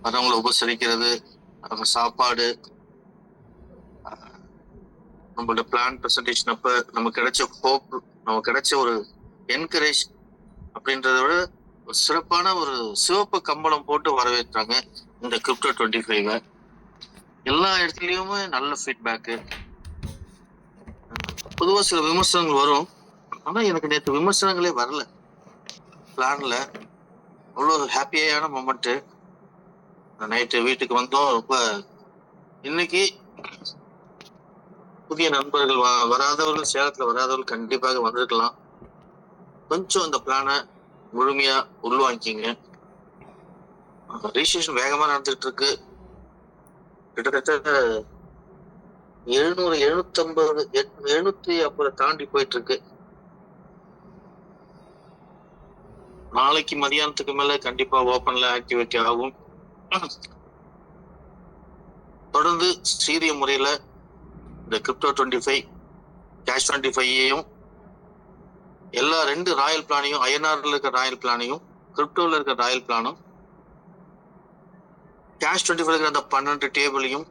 வரவங்களை உபசரிக்கிறது, அவங்க சாப்பாடு, நம்மளோட பிளான் பிரசன்டேஷன் அப்ப நமக்கு கிடைச்ச ஹோப், நமக்கு கிடைச்ச ஒரு என்கரேஜ் அப்படின்றத விட ஒரு சிறப்பான ஒரு சிவப்பு கம்பளம் போட்டு வரவேற்றாங்க இந்த கிரிப்டோ 25. எல்லா இடத்துலயுமே நல்ல ஃபீட்பேக்கு. பொதுவா சில விமர்சனங்கள் வரும், ஆனா எனக்கு நேற்று விமர்சனங்களே வரல. பிளான்ல அவ்வளோ ஒரு ஹாப்பியான மொமெண்ட். நைட்டு வீட்டுக்கு வந்தோம். ரொம்ப இன்னைக்கு புதிய நண்பர்கள் வராதவர்கள், சேலத்துல வராதவர்கள் கண்டிப்பாக வந்திருக்கலாம். கொஞ்சம் அந்த பிளானை முழுமையா உள்வாங்கிங்க. ரிஜிஸ்ட்ரேஷன் வேகமா நடந்துட்டு இருக்கு. கிட்டத்தட்ட 700 750 750 தாண்டி போயிட்டு இருக்கு. நாளைக்கு மதியானத்துக்கு மேல கண்டிப்பா ஓபன்ல ஆக்டிவேட் ஆகும். தொடர்ந்து சீரிய முறையில இந்த கிரிப்டோ 25, கேஷ் 25யையும், எல்லா 2 ராயல் பிளானையும், ஐஎன்ஆர்ல இருக்க ராயல் பிளானையும், கிரிப்டோல இருக்க ராயல் பிளானும், கேஷ் 25 இருக்கிற அந்த 12 டேபிளையும்,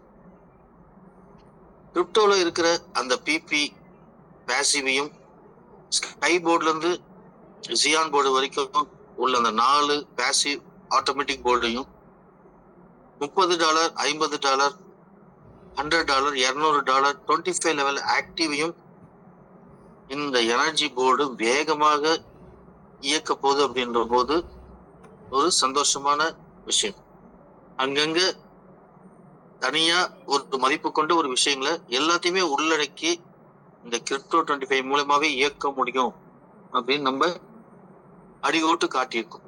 கிரிப்டோல இருக்கிற அந்த பிபி பேசிவையும், ஸ்கை போர்ட்ல இருந்து ஜியான் போர்டு வரைக்கும் உள்ள அந்த 4 பேசிவ் ஆட்டோமேட்டிக் போர்டையும், $30, $50, $100, $200, 25 லெவல் ஆக்டிவையும் இந்த எனர்ஜி போர்டு வேகமாக இயக்க போகுது. அப்படின்ற போது ஒரு சந்தோஷமான விஷயம். அங்கங்க தனியா ஒரு மதிப்பு கொண்ட ஒரு விஷயங்களை எல்லாத்தையுமே உள்ளடக்கி இந்த கிரிப்டோ 25 மூலமாவே இயக்க முடியும் அப்படின்னு நம்ம அடிகோட்டு காட்டியிருக்கோம்.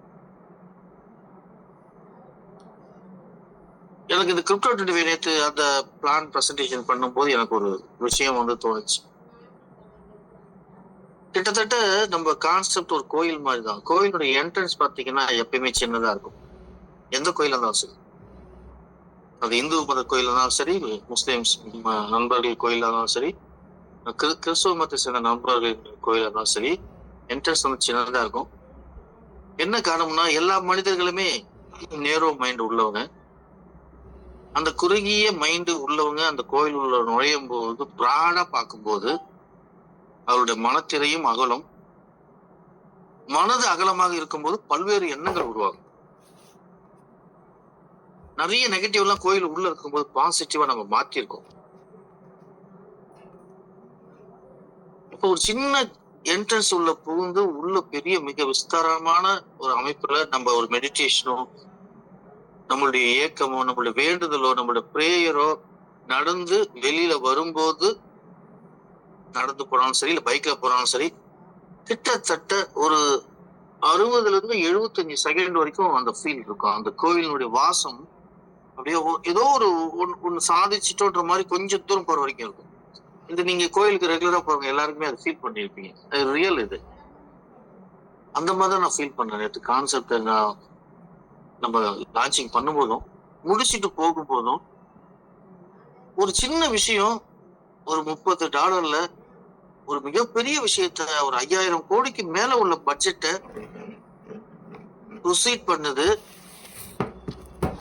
எனக்கு இந்த கிரிப்டோ 25 நேற்று அந்த பிளான் பிரசன்டேஷன் பண்ணும்போது எனக்கு ஒரு விஷயம் வந்து தோணுச்சு. கிட்டத்தட்ட நம்ம கான்செப்ட் ஒரு கோயில் மாதிரி தான். கோயிலுடைய என்ட்ரன்ஸ் பார்த்தீங்கன்னா எப்பயுமே சின்னதா இருக்கும். எந்த கோயிலா இருந்தாலும் சரி, அது இந்து மத கோயிலா இருந்தாலும் சரி, முஸ்லிம்ஸ் நண்பர்கள் கோயிலா இருந்தாலும் சரி, கிறிஸ்துவ மதத்தை சேர்ந்த நண்பர்கள் கோயிலா இருந்தாலும் சரி, என்ட்ரன்ஸ் வந்து சின்னதா இருக்கும். என்ன காரணம்னா எல்லா மனிதர்களுமே நேரோ மைண்ட் உள்ளவங்க. அந்த குறுகிய மைண்டு உள்ளவங்க அந்த கோயில் உள்ள நுழையும் போது பிராடா பார்க்கும்போது அவருடைய மனத்திரையும் அகலம். மனது அகலமாக இருக்கும்போது பல்வேறு எண்ணங்கள் உருவாகும். நிறைய நெகட்டிவ் எல்லாம் கோயில் உள்ள இருக்கும்போது பாசிட்டிவா நம்ம மாற்றிருக்கோம். இப்போ ஒரு சின்ன என்ட்ரன்ஸ் உள்ள புகுந்து உள்ள பெரிய மிக விஸ்தாரமான ஒரு அமைப்புல நம்ம ஒரு மெடிடேஷனோ, நம்மளுடைய ஏக்கமோ, நம்மளுடைய வேண்டுதலோ, நம்மளுடைய பிரேயரோ நடந்து வெளியில வரும்போது, நடந்து போனாலும் சரி, இல்ல பைக்ல போனாலும் சரி, கிட்டத்தட்ட ஒரு 60 இருந்து 75 செகண்ட் வரைக்கும் அந்த ஃபீல் இருக்கும். அந்த கோயிலினுடைய வாசம் அப்படியே ஏதோ ஒண்ணு சாதிச்சிட்டோன்ற மாதிரி கொஞ்சம் தூரம் போற வரைக்கும் இருக்கும். இது நீங்க கோயிலுக்கு ரெகுலரா போறவங்க எல்லாருக்குமே அதை ஃபீல் பண்ணிருப்பீங்க. அது ரியல். இது அந்த மாதிரி தான் நான் ஃபீல் பண்ணேன் நேற்று. கான்செப்ட் நம்ம லான்ச்சிங் பண்ணும்போதும் முடிச்சுட்டு போகும்போதும் ஒரு சின்ன விஷயம், ஒரு $30 ஒரு மிகப்பெரிய விஷயத்த, ஒரு 5000 கோடிக்கு மேல உள்ள பட்ஜெட்டை ப்ரொசீட் பண்ணுது.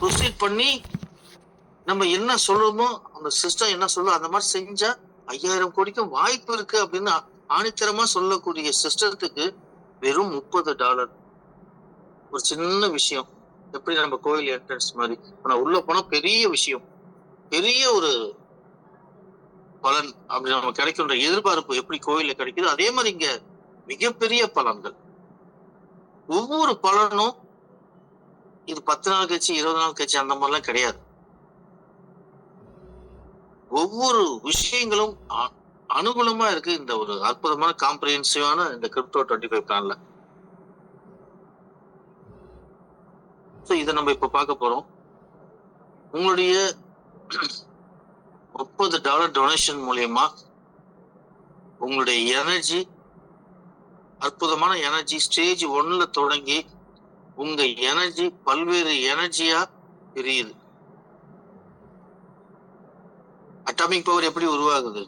ப்ரொசீட் பண்ணி நம்ம என்ன சொல்றோமோ, அந்த சிஸ்டம் என்ன சொல்லும் அந்த மாதிரி செஞ்சா 5000 கோடிக்கும் வாய்ப்பு இருக்கு அப்படின்னு ஆணித்தரமா சொல்லக்கூடிய சிஸ்டத்துக்கு வெறும் $30. ஒரு சின்ன விஷயம். எப்படி நம்ம கோயில் என்ட்ரன்ஸ் மாதிரி, ஆனா உள்ள போனா பெரிய விஷயம், பெரிய ஒரு பலன் அப்படி நம்ம கிடைக்கின்ற எதிர்பார்ப்பு எப்படி கோயில்ல கிடைக்குது, அதே மாதிரி இங்க மிகப்பெரிய பலன்கள். ஒவ்வொரு பலனும் இது 10 நாள் கழிச்சு 20 நாள் கழிச்சு அந்த மாதிரிலாம் கிடையாது. ஒவ்வொரு விஷயங்களும் அனுகூலமா இருக்கு இந்த ஒரு அற்புதமான காம்ப்ரிஹென்சிவான இந்த கிரிப்டோ 25 பிளான்ல. இதை நம்ம இப்ப பார்க்க போறோம். உங்களுடைய $30 டொனேஷன் மூலியமா உங்களுடைய எனர்ஜி, அற்புதமான எனர்ஜி ஸ்டேஜ் 1ல தொடங்கி உங்க எனர்ஜி பல்வேறு எனர்ஜியா பிரியுது. அட்டாமிக் பவர் எப்படி உருவாகுது?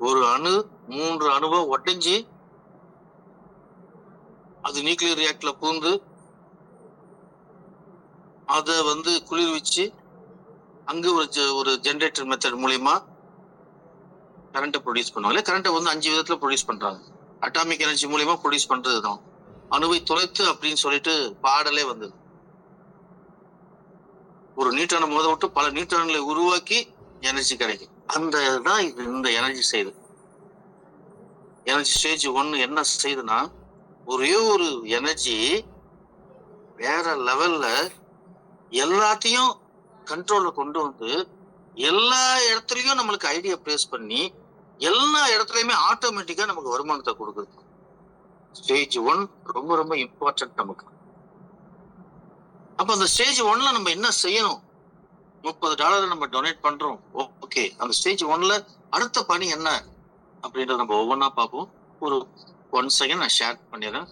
ஒரு அணு 3 அணுவா உடைஞ்சு அது நியூக்ளியர் ரியாக்டர்ல பூந்து அதை குளிர்விச்சு அங்க ஒரு ஜெனரேட்டர் மெத்தட் மூலியமா கரண்ட்டை ப்ரொடியூஸ் பண்ணுவாங்க. கரண்ட்டை 5 விதத்துல ப்ரொடியூஸ் பண்றாங்க. அட்டாமிக் எனர்ஜி மூலியமா ப்ரொடியூஸ் பண்றதுதான் அணுவை துளைத்து அப்படின்னு சொல்லிட்டு பாடலே வந்தது. ஒரு நியூட்ரானை விட்டு பல நியூட்ரான்களை உருவாக்கி எனர்ஜி கிடைக்கும். அந்த தான் இந்த எனர்ஜி செய்யுது. எனர்ஜி ஸ்டேஜ் 1 என்ன செய்யுதுன்னா, ஒரே ஒரு எனர்ஜி வேற லெவல்ல எல்லாத்தையும் கண்ட்ரோல்ல கொண்டு வந்து எல்லா இடத்துலயும் நம்மளுக்கு ஐடியா பிளேஸ் பண்ணி எல்லா இடத்துலயுமே ஆட்டோமேட்டிக்கா நமக்கு வருமானத்தை கொடுக்குது. ஸ்டேஜ் 1 ரொம்ப ரொம்ப இம்பார்ட்டன்ட் நமக்கு. அப்ப அந்த ஸ்டேஜ் 1ல நம்ம என்ன செய்யணும்? $30 நம்ம டொனேட் பண்றோம். ஓகே, அந்த ஸ்டேஜ் 1ல அடுத்த பணி என்ன அப்படின்றத நம்ம ஒவ்வொன்றா பார்ப்போம். ஒரு 1 செகண்ட் நான் ஷேர் பண்ணிடுறேன்.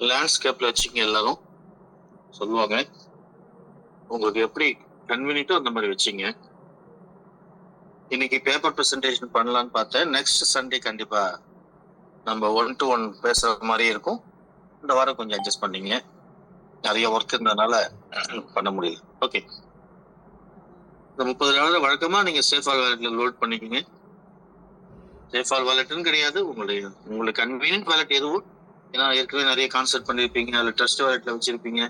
லேண்ட்ஸ்கேப்ல வச்சுங்க. எல்லாரும் சொல்லுவாங்க, உங்களுக்கு எப்படி கன்வீனியன்ட்டோ அந்த மாதிரி வச்சுங்க. இன்னைக்கு பேப்பர் பிரசன்டேஷன் பண்ணலான்னு பார்த்தேன். நெக்ஸ்ட் சண்டே கண்டிப்பா நம்ம 1-to-1 பேசுற மாதிரி இருக்கும். இந்த வாரம் கொஞ்சம் அட்ஜஸ்ட் பண்ணீங்க, நிறைய ஒர்க் இருந்ததுனால பண்ண முடியல. ஓகே, இந்த $30 வழக்கமா நீங்க சேஃபால் வாலெட்ல லோட் பண்ணிக்கோங்க. சேஃபால் வாலெட்னு கிடையாது, உங்களுக்கு கன்வீனியன்ட் வாலெட் எதுவும். ஏன்னா ஏற்கனவே நிறைய கான்செப்ட் பண்ணிருப்பீங்க, அதுல ட்ரஸ்ட் வாலெட்ல வச்சிருப்பீங்க.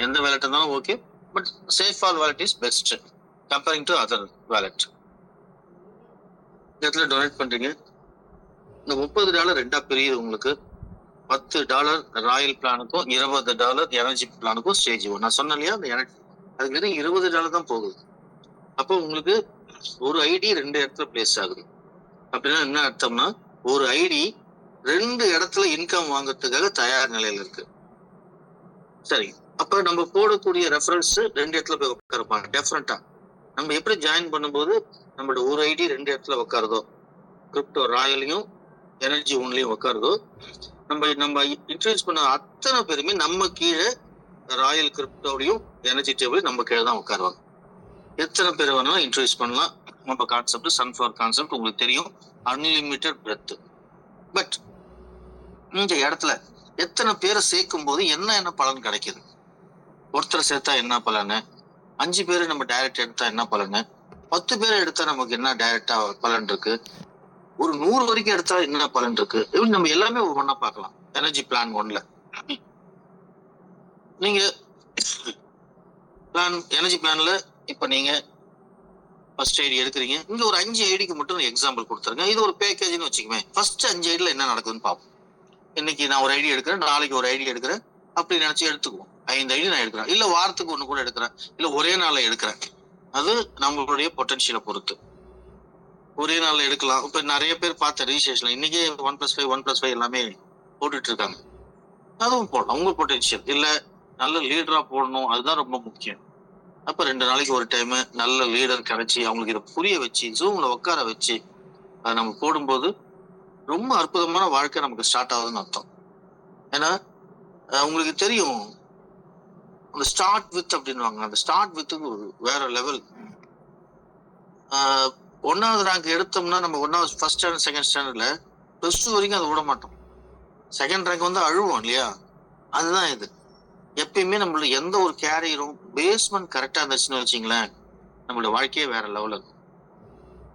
எந்த வாலெட் இருந்தாலும் okay, but SafePal wallet is best comparing to other wallet. இடத்துல டொனேட் பண்றீங்க. இந்த $30 ரெண்டா பிரியுது உங்களுக்கு. $10 ராயல் பிளானுக்கும், $20 எனர்ஜி பிளானுக்கும் ஸ்டேஜ் 1. நான் சொன்னேன் இல்லையா, அந்த எனர்ஜி அதுக்கு $20 தான் போகுது. அப்போ உங்களுக்கு ஒரு ஐடி 2 இடத்துல பிளேஸ் ஆகுது. அப்படின்னா என்ன அர்த்தம்னா, ஒரு ஐடி 2 இடத்துல இன்கம் வாங்குறதுக்காக தயார் நிலையில இருக்கு. சரி, அப்ப நம்ம போடக்கூடிய ரெஃபரன்ஸ் 2 இடத்துல போய் உட்காருப்பாங்க. டிஃபரெண்டா நம்ம எப்படி ஜாயின் பண்ணும்போது நம்மளோட ஒரு ஐடி 2 இடத்துல உட்காருதோ, கிரிப்டோ ராயலையும் எனர்ஜி ஒன்லையும் உட்காருதோ, நம்ம இன்ட்ரடியூஸ் பண்ண அத்தனை பேருமே நம்ம கீழே ராயல் கிரிப்டோடையும் எனர்ஜி டேபிள் நம்ம கீழே தான் உட்காருவாங்க. எத்தனை பேர் வேணாலும் இன்ட்ரடியூஸ் பண்ணலாம். நம்ம கான்செப்ட் சன்ஃப்ளவர் கான்செப்ட் உங்களுக்கு தெரியும், அன்லிமிட்டட் பிரெத். பட் இந்த இடத்துல எத்தனை பேரை சேர்க்கும் போது என்ன பலன் கிடைக்குது? ஒருத்தரை சேர்த்தா என்ன பலனு? 5 பேரை நம்ம டைரக்ட் எடுத்தா என்ன பலனு? 10 பேரை எடுத்தா நமக்கு என்ன டைரக்டா பலன் இருக்கு? ஒரு 100 வரைக்கும் எடுத்தா என்ன பலன் இருக்கு? இப்படி நம்ம எல்லாமே ஒவ்வொன்றா பார்க்கலாம். எனர்ஜி பிளான் 1ல நீங்க எனர்ஜி பிளான்ல இப்ப நீங்க ஃபர்ஸ்ட் ஐடி எடுக்கிறீங்க. இங்க ஒரு 5 ஐடிக்கு மட்டும் எக்ஸாம்பிள் கொடுத்துருங்க. இது ஒரு பேக்கேஜ்னு வச்சுக்கோமே. ஃபர்ஸ்ட் 5 ஐடியில என்ன நடக்குதுன்னு பார்ப்போம். இன்னைக்கு நான் ஒரு ஐடி எடுக்கிறேன், நாளைக்கு ஒரு ஐடி எடுக்கிறேன், அப்படி நினைச்சு எடுத்துக்குவோம். 5 ஐடி நான் எடுக்கிறேன், இல்ல வாரத்துக்கு 1 கூட எடுக்கிறேன், இல்ல ஒரே நாள்ல எடுக்கிறேன். அது நம்மளுடைய பொட்டன்ஷியலை பொறுத்து ஒரே நாள்ல எடுக்கலாம். இப்ப நிறைய பேர் பார்த்த ரிஜிஸ்ட்ரேஷன்ல இன்னைக்கே 1+5 1+5 எல்லாமே போட்டுட்டு இருக்காங்க. அதுவும் போடலாம். உங்க பொட்டன்ஷியல் இல்ல நல்ல லீடரா போடணும், அதுதான் ரொம்ப முக்கியம். அப்ப 2 நாளைக்கு ஒரு டைம் நல்ல லீடர் கிடைச்சி அவங்களுக்கு இதை புரிய வச்சு ஜூம்ல உட்கார வச்சு அதை நம்ம போடும்போது ரொம்ப அற்புதமான வாழ்க்கை நமக்கு ஸ்டார்ட் ஆகுதுன்னு அர்த்தம். ஏன்னா உங்களுக்கு தெரியும், அந்த ஸ்டார்ட் வித் அப்படின்வாங்க. அந்த ஸ்டார்ட் வித்துக்கு வேற லெவல். 1வது ரேங்க் எடுத்தோம்னா நம்ம 1வது ஃபர்ஸ்ட் ஸ்டாண்டர்ட் செகண்ட் ஸ்டாண்டர்ட்ல +2 வரைக்கும் அதை விட மாட்டோம். செகண்ட் ரேங்க் அழுவோம் இல்லையா? அதுதான் இது. எப்பயுமே நம்மள எந்த ஒரு கேரியரும் பேஸ்மெண்ட் கரெக்டா இருந்துச்சுன்னு வச்சுங்களேன், நம்மளோட வாழ்க்கையே வேற லெவல் இருக்கும்.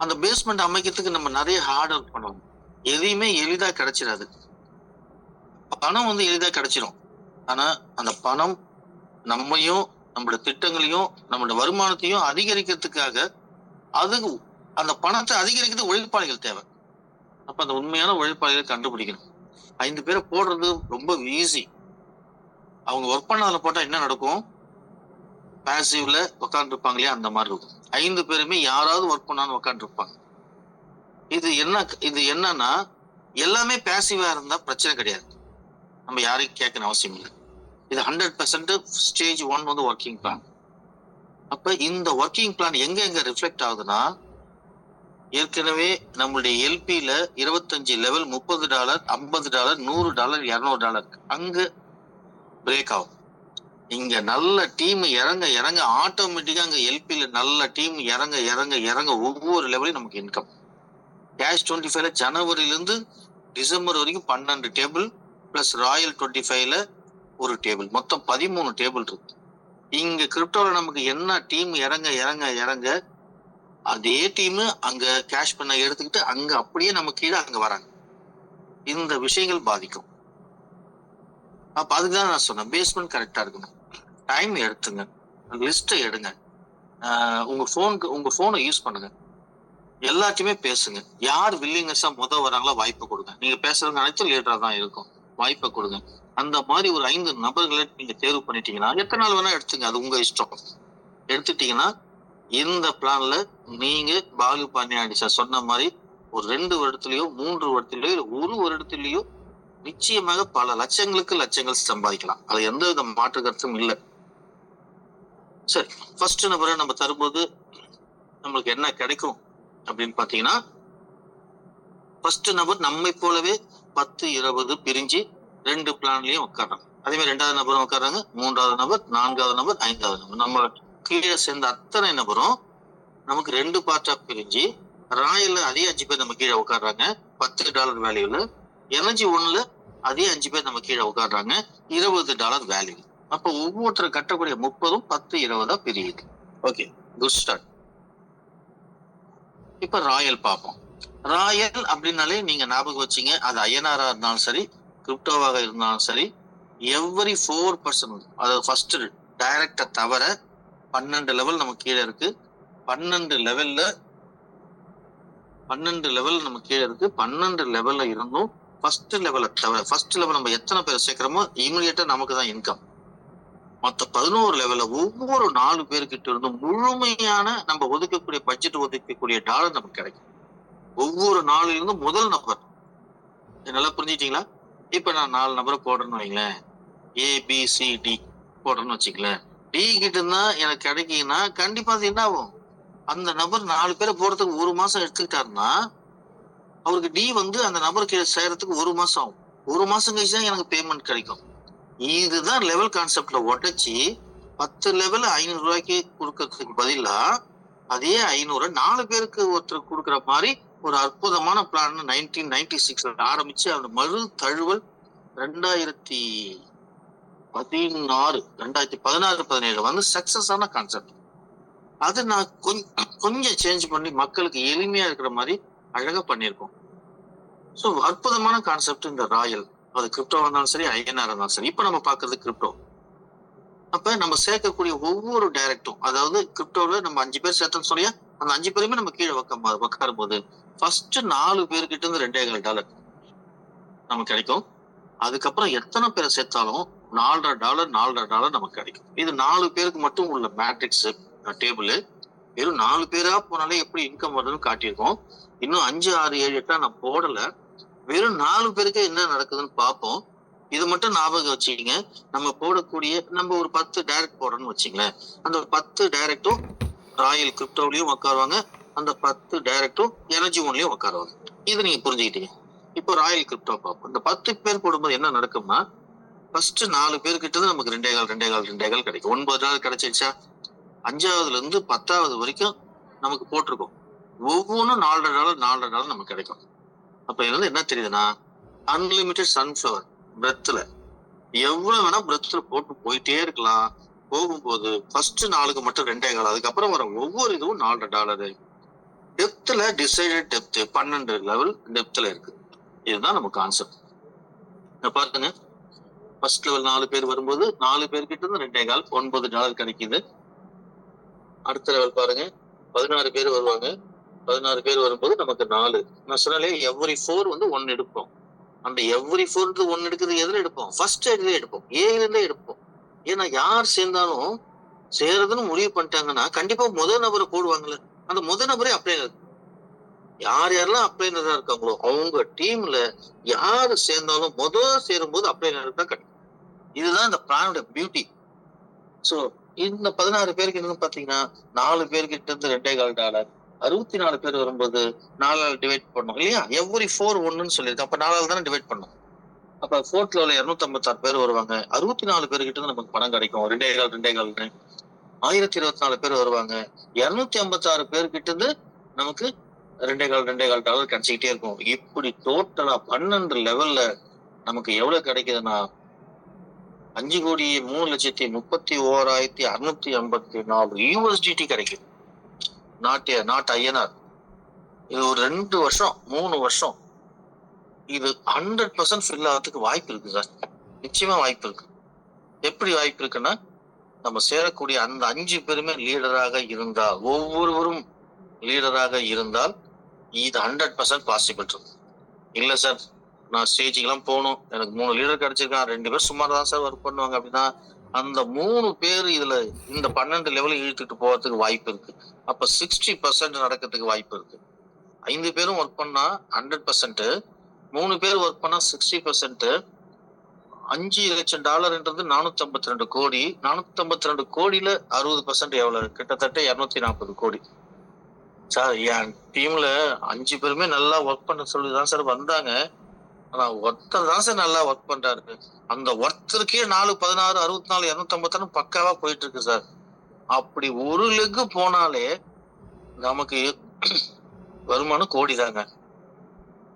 அந்த பேஸ்மெண்ட் அமைக்கிறதுக்கு நம்ம நிறைய ஹார்ட் ஒர்க் பண்ணுவோம். எதையுமே எளிதா கிடைச்சிடாது. பணம் எளிதா கிடைச்சிடும். ஆனா அந்த பணம் நம்மையும் நம்மளோட திட்டங்களையும் நம்மளோட வருமானத்தையும் அதிகரிக்கிறதுக்காக அதுக்கு அந்த பணத்தை அதிகரிக்கிறது உழைப்பாளிகள் தேவை. அப்ப அந்த உண்மையான உழைப்பாளிகளை கண்டுபிடிக்கணும். 5 பேரை போடுறது ரொம்ப ஈஸி. அவங்க ஒர்க் பண்ணதுல போட்டா என்ன நடக்கும்? பாசிவ்ல உட்காந்து இருப்பாங்க இல்லையா, அந்த மாதிரி இருக்கும். 5 பேருமே யாராவது ஒர்க் பண்ணாலும் உட்காந்து இருப்பாங்க. இது என்னன்னா, எல்லாமே பாசிவா இருந்தா பிரச்சனை கிடையாது. நம்ம யாரையும் கேட்கணும் அவசியம் இல்லை. இது 100% ஸ்டேஜ் 1 ஒர்க்கிங் பிளான். அப்ப இந்த ஒர்க்கிங் பிளான் எங்க ரிஃப்ளெக்ட் ஆகுதுன்னா, ஏற்கனவே நம்மளுடைய எல்பியில 25 லெவல் $30 $50 $100 $200 அங்க பிரேக் ஆகும். இங்க நல்ல டீம் இறங்க இறங்க ஆட்டோமேட்டிக்கா அங்க எல்பில நல்ல டீம் இறங்க இறங்க இறங்க ஒவ்வொரு லெவலையும் நமக்கு இன்கம். கேஷ் 25ல ஜனவரில இருந்து டிசம்பர் வரைக்கும் 12 டேபிள் பிளஸ் ராயல் 25ல ஒரு டேபிள், மொத்தம் 13 டேபிள் இருக்கு. இங்க கிரிப்டோல நமக்கு என்ன டீம் இறங்க இறங்க இறங்க அதே டீம் அங்க கேஷ் பண்ண எடுத்துக்கிட்டு அங்க அப்படியே நம்ம கீழே அங்க வராங்க. இந்த விஷயங்கள் பாதிக்கும். அப்ப அதுதான் நான் சொன்னேன், பேஸ்மெண்ட் கரெக்டா இருக்கணும். டைம் எடுத்துங்க, லிஸ்ட் எடுங்க, உங்க போனை யூஸ் பண்ணுங்க, எல்லாத்தையுமே பேசுங்க. யார் வில்லிங்னஸா வராங்களோ வாய்ப்பு கொடுங்க. நீங்க பேசுறது அனைத்தும் லீடரா தான் இருக்கும், வாய்ப்பை கொடுங்க. அந்த மாதிரி ஒரு 5 நபர்களை நீங்க தேர்வு பண்ணிட்டீங்கன்னா எத்தனை நாள் வேணா எடுத்துங்க, அது உங்க இஷ்டம். எடுத்துட்டீங்கன்னா இந்த பிளான்ல நீங்க பாலு பாண்டியாண்டி சார் சொன்ன மாதிரி ஒரு 2 வருடத்திலயோ 3 வருடத்திலயோ 1 வருடத்திலயோ நிச்சயமாக பல லட்சங்கள் சம்பாதிக்கலாம். அது எந்த வித மாற்று கருத்தும் இல்லை. சரி, ஃபர்ஸ்ட் நபரை நம்ம தரும்போது நம்மளுக்கு என்ன கிடைக்கும் அப்படின்னு பாத்தீங்கன்னா, ஃபர்ஸ்ட் நபர் நம்மை போலவே 10-20 பிரிஞ்சு 2 பிளான்லயும் உட்கார்றாங்க. அதே மாதிரி 2வது நபரும் உட்கார்றாங்க, 3வது நபர், 4வது நபர், 5வது நபர். நம்ம கீழே சேர்ந்த அத்தனை நபரும் நமக்கு 2 பார்ட்டா பிரிஞ்சு ராயல்ல அதே 5 பேர் நம்ம கீழே உட்கார்றாங்க $10 வேல்யூல. எனர்ஜி 1ல அதே 5 பேர் நம்ம கீழே உட்கார்றாங்க $20 வேல்யூ. அப்ப ஒவ்வொருத்தர் கட்டக்கூடிய 30ம் 10-20 பிரியுது. Okay, good start. இப்ப ராயல் பார்ப்போம். ராயல் அப்படின்னாலே நீங்க ஞாபகம் வச்சீங்க, அது ஐஎன்ஆரா இருந்தாலும் சரி, கிரிப்டோவாக இருந்தாலும் சரி, எவ்ரி 4%, அதாவது ஃபர்ஸ்ட் டைரக்டா தவிர 12 லெவல் நம்ம கீழே இருக்கு. 12 லெவல் நம்ம கீழே இருக்கு. 12 லெவல்ல இருந்தும் ஃபர்ஸ்ட் லெவலை தவிர, ஃபர்ஸ்ட் லெவல் நம்ம எத்தனை பேர் சேர்க்கிறோமோ இமீடியட்டா நமக்கு தான் இன்கம். மொத்த 11 லெவல்ல ஒவ்வொரு 4 பேர்கிட்ட இருந்தும் முழுமையான நம்ம ஒதுக்கக்கூடிய பட்ஜெட் ஒதுக்கக்கூடிய டாலர் நமக்கு கிடைக்கும். ஒவ்வொரு 4 இருந்தும் முதல் நபர், நல்லா புரிஞ்சுட்டீங்களா? இப்ப நான் 4 நபரை போடுறேன்னு வைங்களேன், ABCD போடுறேன்னு வச்சுக்கலேன். டி கிட்ட இருந்தா எனக்கு கிடைக்குன்னா கண்டிப்பா அது என்ன ஆகும், அந்த நபர் 4 பேரை போடுறதுக்கு 1 மாசம் எடுத்துக்கிட்டாருன்னா அவருக்கு டி அந்த நபருக்கு செய்யறதுக்கு 1 மாசம் ஆகும். 1 மாசம் கழிச்சு தான் எனக்கு பேமெண்ட் கிடைக்கும். இதுதான் லெவல் கான்செப்ட்ல உடைச்சி 10 லெவல் $500 கொடுக்கறதுக்கு பதிலா அதே 500 4 பேருக்கு ஒருத்தர் கொடுக்குற மாதிரி ஒரு அற்புதமான பிளான் 1996 ஆரம்பிச்சு அந்த மறு தழுவல் 2016-17 வந்து சக்சஸ் ஆன கான்செப்ட். அதை நான் கொஞ்சம் சேஞ்ச் பண்ணி மக்களுக்கு எளிமையா இருக்கிற மாதிரி அழகா பண்ணியிருக்கோம். ஸோ அற்புதமான கான்செப்ட் இந்த ராயல். அது கிரிப்டோ இருந்தாலும் சரி, ஐஎன்ஆர் இருந்தாலும் சரி. இப்ப நம்ம பாக்குறது கிரிப்டோ. அப்ப நம்ம சேர்க்கக்கூடிய ஒவ்வொரு டைரக்டும், அதாவது கிரிப்டோல நம்ம 5 பேர் சேர்த்தோம்னு சொல்லியா, அந்த 5 பேருமே நம்ம கீழே உட்காரும் போது ஃபர்ஸ்ட் 4 பேர்கிட்ட இருந்து $2.25 நமக்கு கிடைக்கும். அதுக்கப்புறம் எத்தனை பேரை சேர்த்தாலும் $4.50 நமக்கு கிடைக்கும். இது 4 பேருக்கு மட்டும் உள்ள மேட்ரிக்ஸ் டேபிள். வெறும் 4 பேரா போனாலே எப்படி இன்கம் வருதுன்னு காட்டியிருக்கோம். இன்னும் 5, 6, 7, 8 நான் போடல. வெறும் 4 பேருக்கு என்ன நடக்குதுன்னு பார்ப்போம். இது மட்டும் ஞாபகம் வச்சுக்கீங்க. நம்ம போடக்கூடிய நம்ம ஒரு 10 டைரக்ட் போடுறோம்னு வச்சுங்களேன், அந்த 10 டைரக்டும் ராயல் கிரிப்டோலயும் உட்காருவாங்க, அந்த 10 டைரக்டும் எனர்ஜி 1லயும் உட்காருவாங்க. இது நீங்க புரிஞ்சுக்கிட்டீங்க. இப்போ ராயல் கிரிப்டோ பார்ப்போம். இந்த 10 பேர் போடும்போது என்ன நடக்கும்னா, ஃபர்ஸ்ட் 4 பேர்கிட்ட இருந்து நமக்கு $2.25 கிடைக்கும். $9 கிடைச்சிருச்சா? 5வதுல இருந்து 10வது வரைக்கும் நமக்கு போட்டிருக்கோம். ஒவ்வொன்றும் $4.50 நமக்கு கிடைக்கும். அப்ப இதுல என்ன தெரியுதுன்னா, அன்லிமிட்டெட் சன்ஃபிளவர் பிரெத்ல எவ்வளவு வேணா பிரெத்ல போட்டு போயிட்டே இருக்கலாம். போகும்போது ஃபர்ஸ்ட் 4க்கு மட்டும் $2.25, அதுக்கப்புறம் வர ஒவ்வொரு இதுவும் $4. டெப்த்ல டிசைடட் டெப்த் 12 லெவல் டெப்த்ல இருக்கு. இதுதான் நம்ம கான்செப்ட். பாருங்க, ஃபர்ஸ்ட் லெவல் 4 பேர் வரும்போது 4 பேர்கிட்ட இருந்து $2.25 $9 கிடைக்குது. அடுத்த லெவல் பாருங்க, 16 பேர் வருவாங்க. 16 பேர் வரும்போது நமக்கு 4. நான் சொன்னாலே எவ்ரி 4 வந்து 1 எடுப்போம். அந்த எவ்ரி 4 1 எடுக்கிறது எதுல எடுப்போம்? ஃபர்ஸ்ட் இதுல எடுப்போம், ஏல இருந்தே எடுப்போம். ஏன்னா யார் சேர்ந்தாலும் சேருதுன்னு முடிவு பண்ணிட்டாங்கன்னா கண்டிப்பா முதல் நபரை போடுவாங்கல்ல. அந்த முதல் நபரே அப்ளைனர். யார் யாரெல்லாம் அப்ளைனரா இருக்காங்களோ அவங்க டீம்ல யாரு சேர்ந்தாலும் முதல் சேரும் போது அப்ளைனர் தான் கிடைக்கும். இதுதான் இந்த பிளானோட பியூட்டி. சோ இந்த 16 பேருக்கு இருந்து பாத்தீங்கன்னா 4 பேர்கிட்ட இருந்து $2.25, 64 பேர் வரும்போது 4ஆல் டிவைட் பண்ணும் இல்லையா? எவ்ரி 4 1ன்னு சொல்லியிருக்கேன். அப்ப 4ஆல் தானே டிவைட் பண்ணும். அப்ப ஃபோர்த் லெவல்ல 256 பேர் வருவாங்க. 64 பேர்கிட்ட இருந்து நமக்கு பணம் கிடைக்கும். 2.25 1024 பேர் வருவாங்க. 256 பேர்கிட்ட இருந்து நமக்கு $2.25 கிடைச்சிக்கிட்டே இருக்கும். இப்படி டோட்டலா 12 லெவல்ல நமக்கு எவ்வளவு கிடைக்குதுன்னா 5,03,31,654 USDT கிடைக்குது. Not INR. இது ஒரு 2 வருஷம் 3 வருஷம் இது 100% ஃபில் ஆகிறதுக்கு வாய்ப்பு இருக்கு சார். நிச்சயமா வாய்ப்பு இருக்கு. எப்படி வாய்ப்பு இருக்குன்னா, நம்ம சேரக்கூடிய அந்த 5 பேருமே லீடராக இருந்தால், ஒவ்வொருவரும் லீடராக இருந்தால் இது 100% பாசிபிள் இருக்கு. இல்ல சார், நான் ஸ்டேஜுக்கு எல்லாம் போகணும், எனக்கு 3 லீடர் கிடைச்சிருக்கான், 2 பேர் சுமார் தான் சார் ஒர்க் பண்ணுவாங்க அப்படின்னா, அந்த 3 பேர் இதுல இந்த 12 லெவலில் இழுத்துட்டு போறதுக்கு வாய்ப்பு இருக்கு. அப்ப 60% நடக்கிறதுக்கு வாய்ப்பு இருக்கு. 5 பேரும் ஒர்க் பண்ணா 100%, 3 பேர் ஒர்க் பண்ணா 60%. $5 லட்சம் 452 கோடி. 452 கோடியில 60% எவ்வளவு? கிட்டத்தட்ட 240 கோடி. சார், என் டீம்ல 5 பேருமே நல்லா ஒர்க் பண்ண சொல்லிதான் சார் வந்தாங்க. ஆனா ஒருத்தர் தான் சார் நல்லா ஒர்க் பண்றாரு. அந்த ஒருத்தருக்கே 4, 16, 64, 256 பக்காவா போயிட்டு இருக்கு சார். அப்படி ஒரு லெக் போனாலே நமக்கு வருமானம் கோடி தாங்க.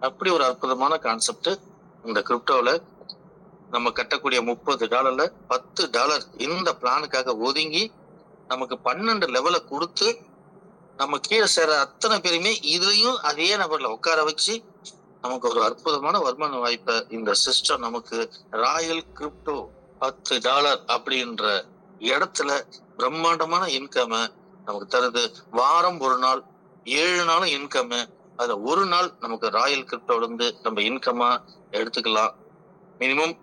அப்படி ஒரு அற்புதமான கான்செப்ட் இந்த கிரிப்டோல. நம்ம கட்டக்கூடிய $30 $10 இந்த பிளானுக்காக ஒதுங்கி நமக்கு 12 லெவலை கொடுத்து நம்ம கீழே சேர அத்தனை பேருமே இதுலயும் அதே நபர்ல உட்கார வச்சு நமக்கு ஒரு அற்புதமான வருமான வாய்ப்பை இந்த சிஸ்டம் நமக்கு ராயல் கிரிப்டோ $10 அப்படின்ற இடத்துல பிரம்மாண்டமான இன்கம் நமக்கு தருது. வாரம் ஒரு நாள் 7 நாளும் இன்கம். அதுல ஒரு நாள் நமக்கு ராயல் கிரிப்டோல இருந்து நம்ம இன்கமா எடுத்துக்கலாம். மினிமம்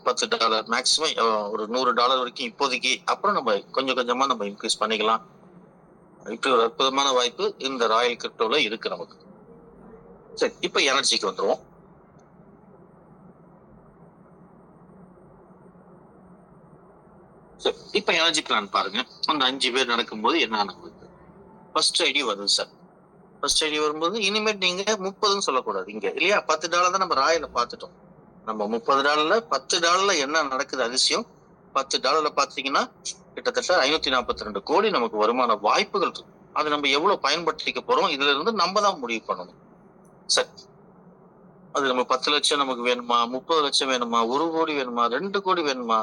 $10, மேக்சிமம் ஒரு $100 வரைக்கும் இப்போதைக்கு. அப்புறம் நம்ம கொஞ்சம் கொஞ்சமா நம்ம இன்க்ரீஸ் பண்ணிக்கலாம். இப்படி ஒரு அற்புதமான வாய்ப்பு இந்த ராயல் கிரிப்டோல இருக்கு நமக்கு. சரி, இப்ப எனர்ஜிக்கு வந்துருவோம். சரி, இப்ப எனர்ஜி பிளான் பாருங்க. அந்த 5 பேர் நடக்கும்போது என்ன நமக்கு ஃபர்ஸ்ட் ஐடி வருது சார். ஃபர்ஸ்ட் ஐடி வரும்போது இனிமேட் நீங்க 30ன்னு சொல்லக்கூடாது இங்க இல்லையா. $10 தான் நம்ம ராயில பார்த்துட்டோம். நம்ம $30 $10 என்ன நடக்குது அதிசயம். $10 பாத்தீங்கன்னா கிட்டத்தட்ட 542 கோடி நமக்கு வருமான வாய்ப்புகள் இருக்கு. அது நம்ம எவ்வளவு பயன்படுத்திக்க போறோம் இதுல இருந்து நம்ம தான் முடிவு பண்ணணும். சரி, அது நம்ம 10 லட்சம் நமக்கு வேணுமா, 30 லட்சம் வேணுமா, 1 கோடி வேணுமா, 2 கோடி வேணுமா,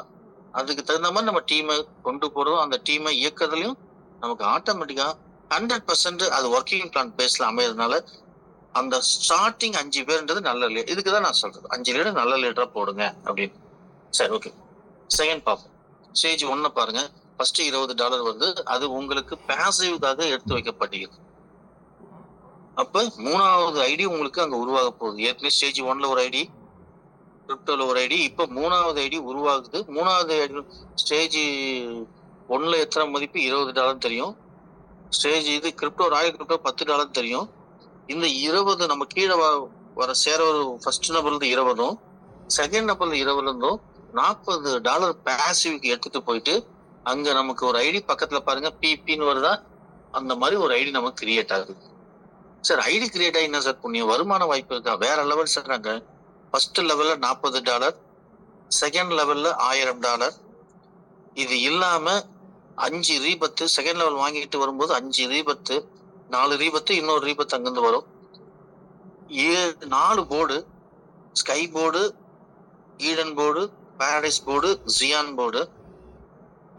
அதுக்கு தகுந்த மாதிரி நம்ம டீமை கொண்டு போறோம். அந்த டீமை இயக்கத்துலயும் நமக்கு ஆட்டோமேட்டிக்கா 100% அது ஒர்க்கிங் பிளான் பேஸ்ல அமையறதுனால அந்த ஸ்டார்டிங் 5 பேர்ன்றது நல்ல லீடர். இதுக்குதான் நான் சொல்றது 5 லீடர் நல்ல லீடரா போடுங்க அப்படின்னு. சரி, ஓகே. செகண்ட் பார்ப்போம். ஸ்டேஜ் 1 பாருங்க. ஃபர்ஸ்ட் $20 வந்து அது உங்களுக்கு பாசிவ்காக எடுத்து வைக்கப்படுகிறது. அப்ப 3வது ஐடி உங்களுக்கு அங்க உருவாக போகுது. ஏற்கனவே ஸ்டேஜ் 1ல ஒரு ஐடி, கிரிப்டோல ஒரு ஐடி, இப்ப 3வது ஐடி உருவாகுது. 3வது ஐடி ஸ்டேஜ் 1ல எத்தனை மதிப்பு $20 தெரியும். ஸ்டேஜ் இது கிரிப்டோ ராயல் கிரிப்டோ $10 தெரியும். இந்த 20 நம்ம கீழே வர சேர ஃபர்ஸ்ட் நம்பர்ல இருந்து 20ம் செகண்ட் நம்பர்ல 20ல இருந்தும் $40 பாசிவ்க்கு எடுத்துட்டு போயிட்டு அங்க நமக்கு ஒரு ஐடி பக்கத்துல பாருங்க பிபின்னு வருதா, அந்த மாதிரி ஒரு ஐடி நமக்கு கிரியேட் ஆகுது. சார், ஐடி கிரியேட் ஆகி என்ன சார் புண்ணியம், வருமான வாய்ப்பு இருக்கா? வேற லெவல் சார். நாங்க ஃபர்ஸ்ட் லெவல்ல $40, செகண்ட் லெவல்ல $1000. இது இல்லாம 5 ரீபத்து செகண்ட் லெவல் வாங்கிட்டு வரும்போது 5 ரீபத்து, 4 ரீபத்து, இன்னொரு ரீபத்து அங்கிருந்து வரும். 4 board, sky board, Eden board, paradise board, Zion board.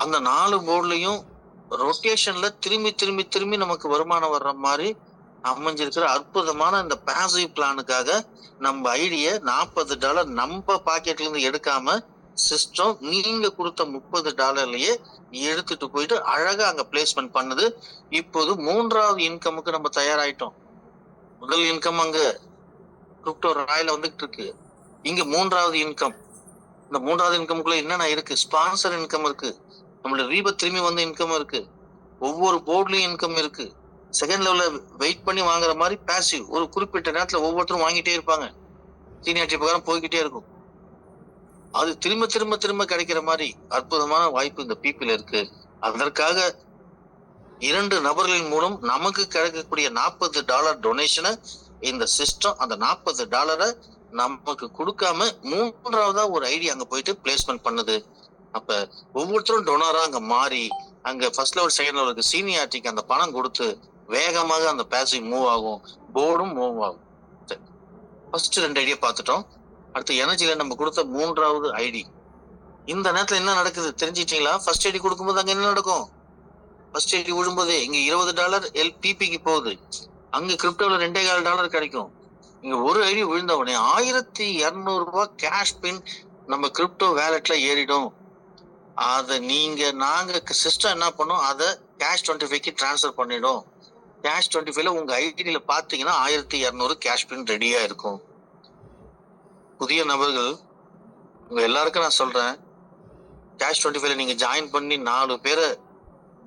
அந்த 4 போர்டுலயும் ரொட்டேஷன்ல திரும்பி திரும்பி திரும்பி நமக்கு வருமானம் வர்ற மாதிரி அமைஞ்சிருக்கிற அற்புதமான இந்த பாசிவ் பிளானுக்காக நம்ம ஐடிய $40 நம்ம பாக்கெட்ல இருந்து எடுக்காம சிஸ்டம் நீங்க கொடுத்த $30லயே எடுத்துட்டு போயிட்டு அழகா அங்க பிளேஸ்மெண்ட் பண்ணுது. இப்போது 3வது இன்கமுக்கு நம்ம தயாராயிட்டோம். முதல் இன்கம் அங்க கிரிப்டோ ராயில வந்துட்டு இருக்கு. இங்க 3வது இன்கம். இந்த 3வது இன்கமுக்குள்ள என்னென்ன இருக்கு? ஸ்பான்சர் இன்கம் இருக்கு, நம்மளோட ரீபத் திரும்பி வந்த இன்கம் இருக்கு, ஒவ்வொரு போர்ட்லயும் இன்கம் இருக்கு. செகண்ட் லெவல்ல வெயிட் பண்ணி வாங்குற மாதிரி பாசிவ் ஒரு குறிப்பிட்ட நேரத்துல ஒவ்வொருத்தரும் வாங்கிட்டே இருப்பாங்க. சீனியாரிட்டி பிரகாரம் போய்கிட்டே இருக்கும். அது திரும்ப திரும்ப திரும்ப கிடைக்கிற மாதிரி அற்புதமான வாய்ப்பு இந்த பீப்பிள் இருக்கு. அதற்காக 2 நபர்களின் மூலம் நமக்கு கிடைக்கக்கூடிய $40 டொனேஷனை இந்த சிஸ்டம் அந்த $40 நமக்கு கொடுக்காம 3ஆவதா ஒரு ஐடி அங்க போயிட்டு பிளேஸ்மெண்ட் பண்ணுது. அப்ப ஒவ்வொருத்தரும் டொனரா அங்க மாறி அங்க ஃபர்ஸ்ட் லெவல் செகண்ட் லெவலுக்கு சீனியாரிட்டிக்கு அந்த பணம் கொடுத்து வேகமாக அந்த பேசிவ் மூவ் ஆகும், போர்டும் மூவ் ஆகும். ஃபர்ஸ்ட் 2 ஐடியா பார்த்துட்டோம். அடுத்து எனர்ஜில நம்ம கொடுத்த 3ஆவது ஐடி. இந்த நேரத்துல என்ன நடக்குது தெரிஞ்சிட்டீங்களா? ஃபர்ஸ்ட் ஐடி கொடுக்கும்போது அங்க என்ன நடக்கும்? ஃபர்ஸ்ட் ஐடி விழும்போது இங்க $20 எல்பிபிக்கு போகுது, அங்க கிரிப்டோல $2.25 கிடைக்கும். இங்க ஒரு ஐடி விழுந்த உடனே $1200 கேஷ் பின் நம்ம கிரிப்டோ வேலெட்ல ஏறிடும். அத நாங்க சிஸ்டம் என்ன பண்ணும், அதை கேஷ் 25க்கு டிரான்ஸ்ஃபர் பண்ணிடும். கேஷ் 25ல உங்க ஐடியில பாத்தீங்கன்னா 1200 கேஷ் பின் ரெடியா இருக்கும். புதிய நபர்கள் உங்க எல்லாருக்கும் நான் சொல்றேன், கேஷ் 25ல நீங்க ஜாயின் பண்ணி 4 பேரை,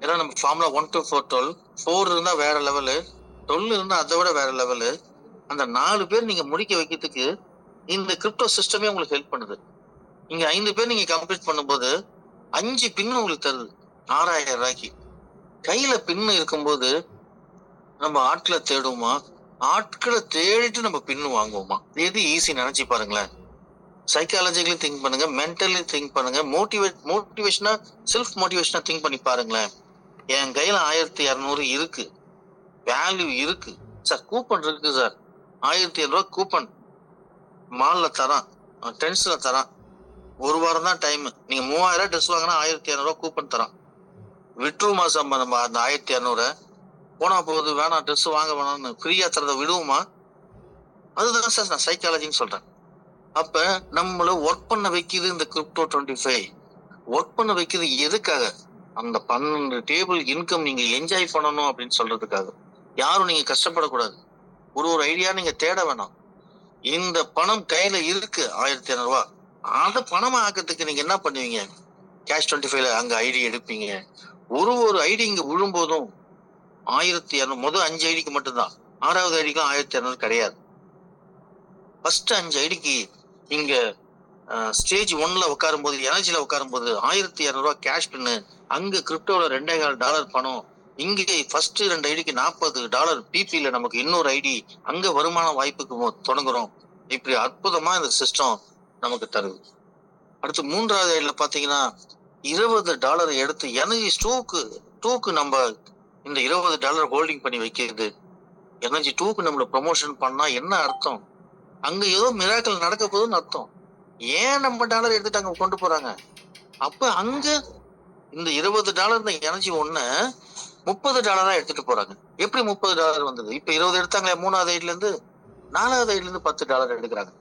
ஏன்னா நம்ம ஃபார்முலா 1 to 4 12, 4 இருந்தா வேற லெவலு, 12 இருந்தா அதை விட வேற லெவலு. அந்த 4 பேர் நீங்க முடிக்க வைக்கிறதுக்கு இந்த கிரிப்டோ சிஸ்டமே உங்களுக்கு ஹெல்ப் பண்ணுது. இங்க 5 பேர் நீங்க கம்ப்ளீட் பண்ணும்போது 5 பின்னு உங்களுக்கு தருது 6000 ரூபாய்க்கு. கையில பின்னு இருக்கும்போது நம்ம ஆட்களை தேடுவோமா? ஆட்களை தேடிட்டு நம்ம பின்னு வாங்குவோமா? எது ஈஸி நினைச்சு பாருங்களேன். சைக்காலஜிக்கலி திங்க் பண்ணுங்க, மென்டலி திங்க் பண்ணுங்க, மோட்டிவேஷனா செல்ஃப் மோட்டிவேஷனா திங்க் பண்ணி பாருங்களேன். என் கையில 1200 இருக்கு, வேல்யூ இருக்கு சார், கூப்பன் இருக்கு சார், 1200 கூப்பன் மால்ல தரான், டென்ஸ்ல தரான், ஒரு வாரம் தான் டைம், நீங்க 3000 ட்ரெஸ் வாங்கினா 1200 கூப்பன் தரான். விட்டுருமா சார் நம்ம அந்த 1200 போனா போகுது, வேணாம் ட்ரெஸ் வாங்க வேணாம்னு ஃப்ரீயா தரத விடுவோமா? அதுதான் சார் நான் சைக்காலஜின்னு சொல்றேன். அப்ப நம்மள ஒர்க் பண்ண வைக்குது இந்த கிரிப்டோ 25. ஒர்க் பண்ண வைக்கிறது எதுக்காக? அந்த 12 டேபிள் இன்கம் நீங்க என்ஜாய் பண்ணணும் அப்படின்னு சொல்றதுக்காக. யாரும் நீங்க கஷ்டப்படக்கூடாது, ஒரு ஐடியா நீங்க தேட வேணாம். இந்த பணம் கையில இருக்கு 1200 அதை பணமா ஆக்கிறதுக்கு நீங்க என்ன பண்ணுவீங்க? கேஷ் 25ல அங்க ஐடி எடுப்பீங்க. ஒரு ஐடி இங்க விழும்போதும் 1200, முதல் 5 ஐடிக்கு மட்டும்தான், 6வது ஐடிக்கு 1200 கிடையாது. ஃபர்ஸ்ட் 5 ஐடிக்கு இங்க ஸ்டேஜ் 1ல உட்காரும் போது, எனர்ஜில உட்காரும் போது 1200 கேஷ் பின்னு, அங்க கிரிப்டோல $2.25 பணம், இங்கே ஃபர்ஸ்ட் 2 ஐடிக்கு $40 பிபில நமக்கு இன்னொரு ஐடி, அங்க வருமான வாய்ப்புக்கு தொடங்குறோம். இப்படி அற்புதமா இந்த சிஸ்டம் நமக்கு தருது. அடுத்து 3வது ஐடியில பாத்தீங்கன்னா $20 எடுத்து எனர்ஜி டூக்கு நம்ம இந்த $20 ஹோல்டிங் பண்ணி வைக்கிறது. எனர்ஜி 2க்கு நம்மள ப்ரொமோஷன் பண்ணா என்ன அர்த்தம்? அங்க ஏதோ மிராக்கிள் நடக்க போகுதுன்னு அர்த்தம். ஏன் நம்ம டாலர் எடுத்துட்டு அங்க கொண்டு போறாங்க? அப்ப அங்க இந்த $20 இந்த எனர்ஜி ஒண்ணு $30 எடுத்துட்டு போறாங்க. எப்படி $30 வந்தது? இப்ப 20 எடுத்தாங்களே 3வது ஐடில இருந்து, 4வது ஐடில இருந்து $10 எடுக்கிறாங்க.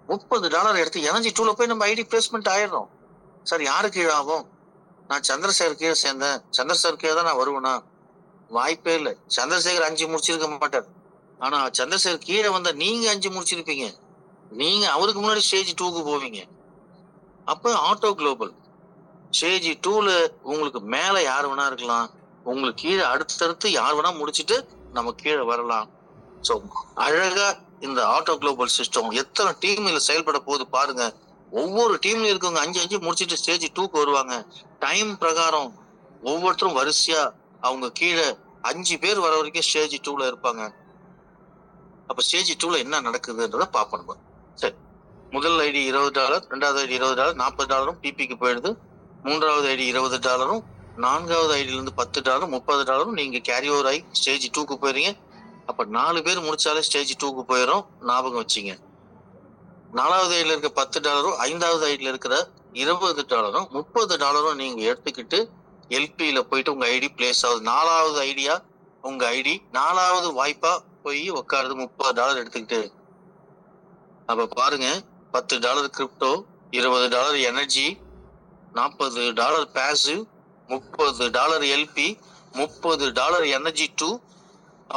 $30 எடுத்து எனர்ஜி 2ல போய் நம்ம ஐடி பிளேஸ்மெண்ட் ஆயிடுறோம். சார் யாரு கீழே ஆகும்? நான் சந்திரசேகர் கீழே சேர்ந்தேன், சந்திரசேகர் கீழே தான் நான் வருவேனா? வாய்ப்பே இல்லை. சந்திரசேகர் 5 முடிச்சிருக்க மாட்டார். ஆனா சந்திரசேகர் கீழே வந்தா நீங்க 5 முடிச்சிருப்பீங்க, நீங்க அவருக்கு முன்னாடி ஸ்டேஜ் 2க்கு போவீங்க. அப்ப ஆட்டோ குளோபல் ஸ்டேஜ் 2ல உங்களுக்கு மேல யார் வேணா இருக்கலாம், உங்களுக்கு கீழே அடுத்தடுத்து யார் வேணா முடிச்சுட்டு நம்ம கீழே வரலாம். சோ அழகா இந்த ஆட்டோ குளோபல் சிஸ்டம் எத்தனை டீம் இதுல செயல்பட போகுது பாருங்க. ஒவ்வொரு டீம்ல இருக்கவங்க 5 முடிச்சிட்டு ஸ்டேஜ் 2க்கு வருவாங்க. டைம் பிரகாரம் ஒவ்வொருத்தரும் வரிசையா அவங்க கீழே 5 பேர் வர வரைக்கும் ஸ்டேஜ் 2ல இருப்பாங்க. அப்ப ஸ்டேஜ் 2ல என்ன நடக்குதுன்றத பாப்போம். சரி, முதல் ஐடி $20, 2வது ஐடி $20, $40 பிபிக்கு போயிடுது. 3வது ஐடி $20, 4வது ஐடில இருந்து $10, $30 நீங்க கேரி ஓவர் ஆகி ஸ்டேஜ் 2க்கு போயிருங்க. அப்ப 4 பேர் முடிச்சாலே ஸ்டேஜ் 2க்கு போயிடும், ஞாபகம் வச்சுங்க. 4வது ஐடில இருக்க $10, 5வது ஐடில இருக்கிற $20, $30 நீங்க எடுத்துக்கிட்டு எல்பியில போயிட்டு உங்க ஐடி பிளேஸ் ஆகுது. 4வது ஐடியா உங்க ஐடி 4வது வாய்ப்பா போய் உட்காருது $30 எடுத்துக்கிட்டு. அப்ப பாருங்க, $10 crypto, $20 energy, $40 passive, $30 LP, $30 energy 2.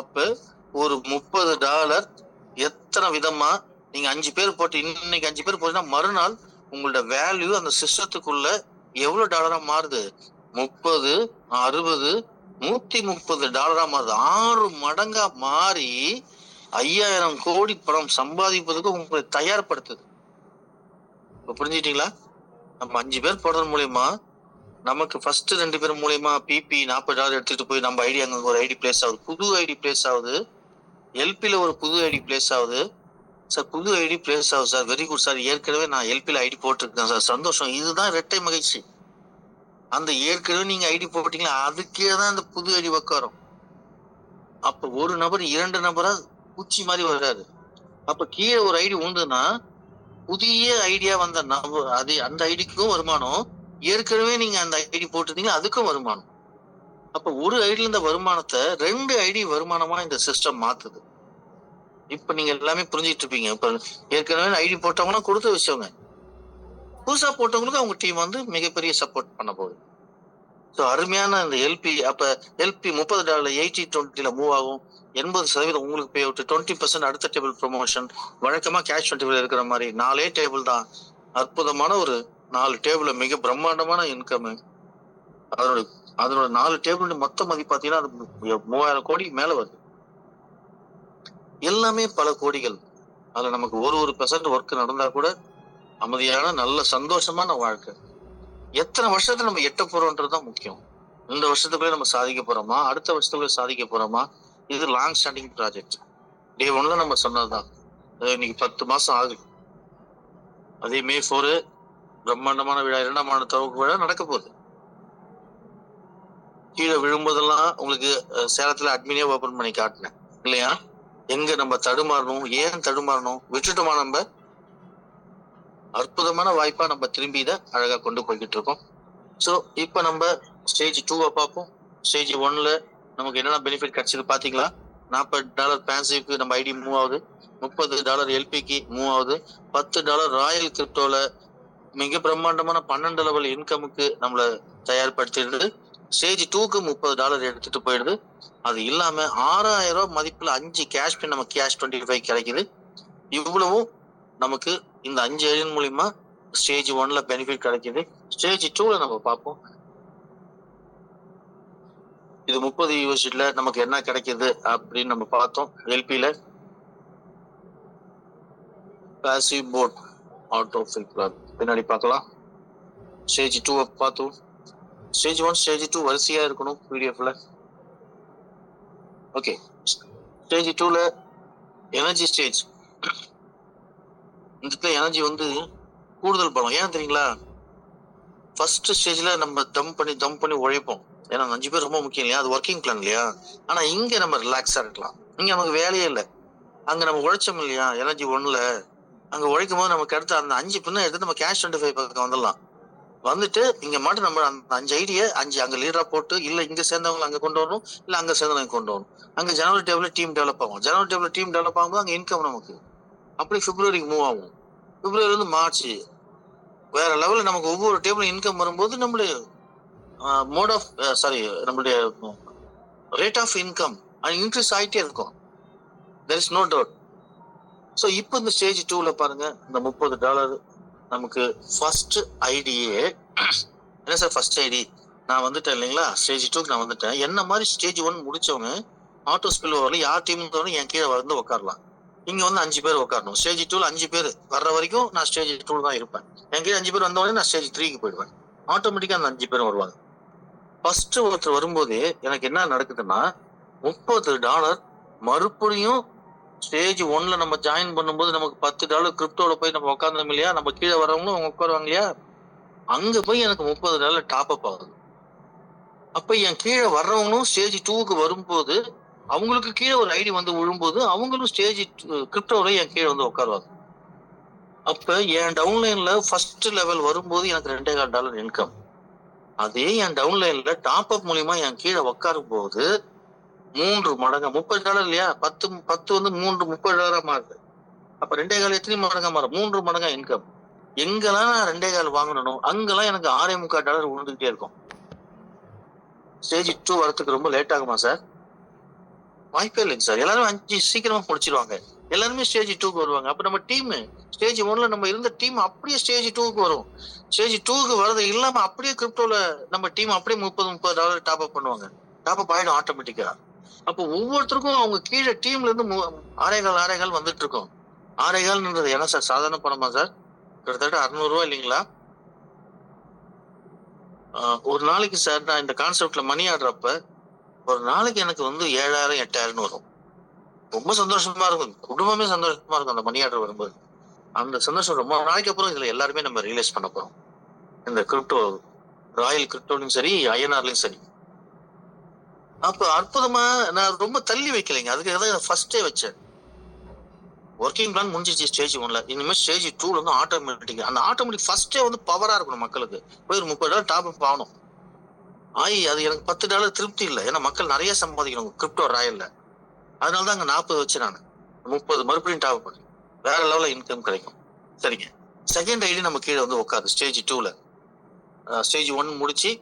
அப்ப ஒரு $30 எத்தனை விதமா நீங்க 5 பேர் போட்டு, இன்னைக்கு 5 பேர் போட்டீங்கன்னா மறுநாள் உங்களோட வேல்யூ அந்த சிஸ்டத்துக்குள்ள எவ்வளவு டாலரா மாறுது? 30, 60, $130 மாறுது. 6 மடங்கா மாறி 5000 கோடி பணம் சம்பாதிப்பதற்கு உங்களை தயார்படுத்துது. இப்ப புரிஞ்சுட்டீங்களா? நம்ம 5 பேர் போடுறது மூலியமா நமக்கு ஃபர்ஸ்ட் 2 பேர் மூலியமா பிபி $40 எடுத்துட்டு போய் நம்ம ஐடி அங்க ஒரு ஐடி பிளேஸ் ஆகுது, புது ஐடி பிளேஸ் ஆகுது. எல்பில ஒரு புது ஐடி பிளேஸ் ஆகுது. சார் புது ஐடி பிளேஸ் ஆகும் சார். Very good sir. ஏற்கனவே நான் எல்பியில் ஐடி போட்டிருக்கேன் சார். சந்தோஷம். இதுதான் இரட்டை மகிழ்ச்சி. அந்த ஏற்கனவே நீங்க ஐடி போட்டீங்களா, அதுக்கே தான் அந்த புது ஐடி உட்காரும். அப்ப ஒரு நபர் 2 நபரா பூச்சி மாதிரி வராது. அப்ப கீழே ஒரு ஐடி உண்டுன்னா புதிய ஐடியா வந்த அது அந்த ஐடிக்கும் வருமானம், ஏற்கனவே நீங்க அந்த ஐடி போட்டிருந்தீங்க அதுக்கும் வருமானம். அப்ப ஒரு ஐடியில இந்த வருமானத்தை 2 ஐடி வருமானமா இந்த சிஸ்டம் மாத்துது. இப்ப நீங்க எல்லாமே புரிஞ்சுட்டு இருப்பீங்க. இப்ப ஏற்கனவே ஐடி போட்டவங்கன்னா கொடுத்து வச்சவங்க, புதுசா போட்டவங்களுக்கு அவங்க டீம் வந்து மிகப்பெரிய சப்போர்ட் பண்ண போகுது. ஸோ அருமையான இந்த எல்பி. அப்ப எல்பி $30 80-20 மூவ் ஆகும். 80% உங்களுக்கு பே அவுட், 20% அடுத்த டேபிள் ப்ரொமோஷன். வழக்கமா கேஷ் 20 இருக்கிற மாதிரி 4 டேபிள் தான். அற்புதமான ஒரு 4 டேபிள், மிக பிரம்மாண்டமான இன்கம். அதனோட 4 டேபிள் மொத்த மதிப்பு பார்த்தீங்கன்னா அது 3000 கோடி மேல வருது. எல்லாமே பல கோடிகள். அதுல நமக்கு ஒரு பெர்சன்ட் ஒர்க் நடந்தா கூட அமைதியான நல்ல சந்தோஷமான வாழ்க்கை. எத்தனை வருஷத்துல நம்ம எட்ட போறோம்ன்றதுதான் முக்கியம். இந்த வருஷத்துக்குள்ளே நம்ம சாதிக்க போறோமா, அடுத்த வருஷத்துக்குள்ளே சாதிக்க போறோமா? இது லாங் ஸ்டாண்டிங் ப்ராஜெக்ட். டே 1ல நம்ம சொன்னதுதான். இன்னைக்கு 10 மாசம் ஆகுது. அதே மே 4 பிரம்மாண்டமான விழா, 2ஆம் ஆண்டு துவக்க விழா நடக்க போகுது. கீழே விழும்போதெல்லாம் உங்களுக்கு சேலத்துல அட்மினே ஓபன் பண்ணி காட்டினேன் இல்லையா? எங்க நம்ம தடுமாறணும், ஏன் தடுமாறணும், விட்டுட்டோமா நம்ம? அற்புதமான வாய்ப்பா நம்ம திரும்பி இதை அழகா கொண்டு போய்கிட்டு இருக்கோம். ஸோ இப்போ நம்ம ஸ்டேஜ் 2 பார்ப்போம். ஸ்டேஜ் 1ல நமக்கு என்னென்ன பெனிஃபிட் கிடைச்சது பாத்தீங்களா? $40 பேன்சிவ்க்கு நம்ம ஐடி மூவ் ஆகுது, $30 எல்பிக்கு மூவ் ஆகுது, $10 ராயல் கிரிப்டோல மிக பிரம்மாண்டமான 12 லெவல் இன்கமுக்கு நம்மளை தயார்படுத்திடுது. ஸ்டேஜ் 2க்கு $30 எடுத்துட்டு போயிடுது. அது இல்லாம 6000 ரூபாய் மதிப்புல 5 கேஷ் பின் நம்ம கேஷ் 25 கிடைக்குது. இவ்வளவும் நமக்கு இந்த 5 ஐடியின் மூலியமா ஸ்டேஜ் 1ல பெனிஃபிட் கிடைக்குது. ஸ்டேஜ் 2ல நம்ம பார்ப்போம். இது 30 யூனிவர்சிட்டில நமக்கு என்ன கிடைக்குது அப்படின்னு நம்ம பார்த்தோம். எல்பியில பாசிவ் போர்ட் ஆட்டோ ஃபில்டர் பின்னாடி பார்க்கலாம். ஸ்டேஜ் 2 பார்த்தோம். ஸ்டேஜ் 1 ஸ்டேஜ் 2 வரிசையா இருக்கணும் பிடிஎஃப்ல. ஓகே, ஸ்டேஜ் 2ல எனர்ஜி ஸ்டேஜ். இந்த எனர்ஜி வந்து கூடுதல் பலம். ஏன் தெரியுங்களா? ஃபர்ஸ்ட் ஸ்டேஜ்ல நம்ம தம் பண்ணி உழைப்போம். ஏன்னா 5 பேர் ரொம்ப முக்கியம் இல்லையா? அது ஒர்க்கிங் பிளான் இல்லையா? ஆனா இங்க நம்ம ரிலாக்ஸா இருக்கலாம். இங்க நமக்கு வேலையே இல்லை. அங்க நம்ம உழைச்சோம் இல்லையா எனர்ஜி 1ல, அங்க உழைக்கும் போது நமக்கு அடுத்து அந்த 5 பின்ன எடுத்து நம்ம கேஷ் 25 பக்கம் வந்துடலாம். வந்துட்டு இங்க மட்டும் நம்ம அந்த 5 ஐடியை 5 அங்க லீடரா போட்டு, இல்ல இங்க சேர்ந்தவங்க அங்க கொண்டு வரணும், இல்ல அங்க சேர்ந்தவங்க கொண்டு வரணும். அங்க ஜனவரி டேபிள்ல டீம் டெவலப் ஆகும். ஜனவரி டேபிள்ல டீம் டெவலப் ஆகும்போது அங்க இன்கம் நமக்கு அப்படி பிப்ரவரிக்கு மூவ் ஆகும். பிப்ரவரி வந்து மார்ச் வேற லெவல்ல நமக்கு ஒவ்வொரு டேபிள் இன்கம் வரும்போது நம்மளுடைய மோட் ஆஃப் நம்மளுடைய ரேட் ஆஃப் இன்கம் இன்க்ரீஸ் ஆகிட்டே இருக்கும். There is no doubt. So இப்போ இந்த ஸ்டேஜ் 2ல பாருங்க, இந்த $30 நமக்கு ஃபர்ஸ்ட் ஐடியே. என்ன சார் ஃபர்ஸ்ட் ஐடி? நான் வந்துட்டேன் இல்லைங்களா? ஸ்டேஜ் 2க்கு நான் வந்துட்டேன். என்ன மாதிரி ஸ்டேஜ் 1 முடிச்சவங்க ஆட்டோ ஸ்பில் ஓவர்ல யார் டீம் இருந்தாலும் என் கீழே வந்து உட்காரலாம். இங்க வந்து 5 பேர் உட்காரணும். ஸ்டேஜ் 2ல 5 பேர் வர்ற வரைக்கும் நான் ஸ்டேஜ் 2 தான் இருப்பேன். என் கீழே 5 பேர் வந்த உடனே நான் ஸ்டேஜ் 3க்கு போயிடுவேன். ஆட்டோமேட்டிக்கா அந்த 5 பேரும் வருவாங்க. ஃபர்ஸ்ட் ஒருத்தர் வரும்போது எனக்கு என்ன நடக்குதுன்னா, $30 மறுபடியும் ஸ்டேஜ் 1ல நம்ம ஜாயின் பண்ணும்போது நமக்கு $10 கிரிப்டோல போய் நம்ம உட்கார்ந்தோம் இல்லையா? நம்ம கீழே வரவங்களும் அவங்க உட்காருவாங்க இல்லையா? அங்க போய் எனக்கு $30 டாப் அப் ஆகுது. அப்ப என் கீழே வர்றவங்களும் ஸ்டேஜ் 2க்கு வரும்போது அவங்களுக்கு கீழே ஒரு ஐடி வந்து விழும்போது அவங்களும் ஸ்டேஜ் கிரிப்டோல என் கீழே வந்து உட்காருவாங்க. அப்ப என் டவுன்லைன்ல ஃபர்ஸ்ட் லெவல் வரும்போது எனக்கு $2.25 இன்கம். அதே என் டவுன்லைன்ல டாப் அப் மூலியமா என் கீழே உட்காரும் போது 3 மடங்கா $30 இல்லையா? 10 வந்து 3 $30 மாறுது. அப்ப 2.25 எத்தனை மடங்கா மாறும்? 3 மடங்கா இன்கம். எங்கெல்லாம் நான் 2.25 வாங்கணும் அங்கெல்லாம் எனக்கு $6.25 விழுந்துகிட்டே இருக்கும். ஸ்டேஜ் 2 வரதுக்கு ரொம்ப லேட் ஆகுமா சார்? வாய்ப்பே இல்லைங்க சார். எல்லாரும் 5 சீக்கிரமா முடிச்சிருவாங்க. எல்லாருமே ஸ்டேஜ் 2க்கு வருவாங்க. அப்ப நம்ம டீம் ஸ்டேஜ் 1ல நம்ம இருந்த டீம் அப்படியே ஸ்டேஜ் 2க்கு வரும். ஸ்டேஜ் 2க்கு வரது இல்லாம அப்படியே கிரிப்டோல நம்ம டீம் அப்படியே $30 டாப் அப் பண்ணுவாங்க. டாப் அப் ஆயிடும் ஆட்டோமேட்டிக்கா. அப்போ ஒவ்வொருத்தருக்கும் அவங்க கீழே டீம்ல இருந்து 6.25 வந்துட்டு இருக்கும். 6.25 என்ன சார் சாதாரண பணமா சார்? கிட்டத்தட்ட $600 இல்லைங்களா? ஒரு நாளைக்கு சார் நான் இந்த கான்செப்ட்ல மணி ஆடுறப்ப ஒரு நாளைக்கு எனக்கு வந்து 7,000 8,000 வரும். ரொம்ப சந்தோஷமா இருக்கும். குடும்பமே சந்தோஷமா இருக்கும் அந்த மணி ஆர்டர் வரும்போது. அந்த சந்தோஷம் ரொம்ப நாளைக்கு அப்புறம் இதுல எல்லாருமே நம்ம ரியலைஸ் பண்ண போறோம். இந்த கிரிப்டோ, ராயல் கிரிப்டோலையும் சரி, ஐஎன்ஆர்லயும் சரி. அப்ப அற்புதமா நான் ரொம்ப தள்ளி வைக்கலைங்க. அதுக்காக தான் ஃபர்ஸ்டே வச்சேன். ஒர்க்கிங் பிளான் முடிஞ்சிச்சு ஸ்டேஜ் 1ல. இனிமே ஸ்டேஜ் 2ல வந்து ஆட்டோமேட்டிக். அந்த ஆட்டோமேட்டிக் ஃபர்ஸ்டே வந்து பவரா இருக்கணும் மக்களுக்கு. போய் ஒரு $30 டாப் அப் ஆகணும். அது எனக்கு $10 திருப்தி இல்ல. ஏன்னா மக்கள் நிறைய சம்பாதிக்கணும் கிரிப்டோ ராயல்ல. அதனால தான் அங்க 40 வச்சேன் நானு. 30 மறுபடியும் டாப் பண்ணி வேற லெவல்ல இன்கம் கிடைக்கும். சரிங்க. செகண்ட் ஐடி நம்ம கீழே வந்து உட்காது ஸ்டேஜ் 2ல. ஸ்டேஜ் 1 முடிச்சு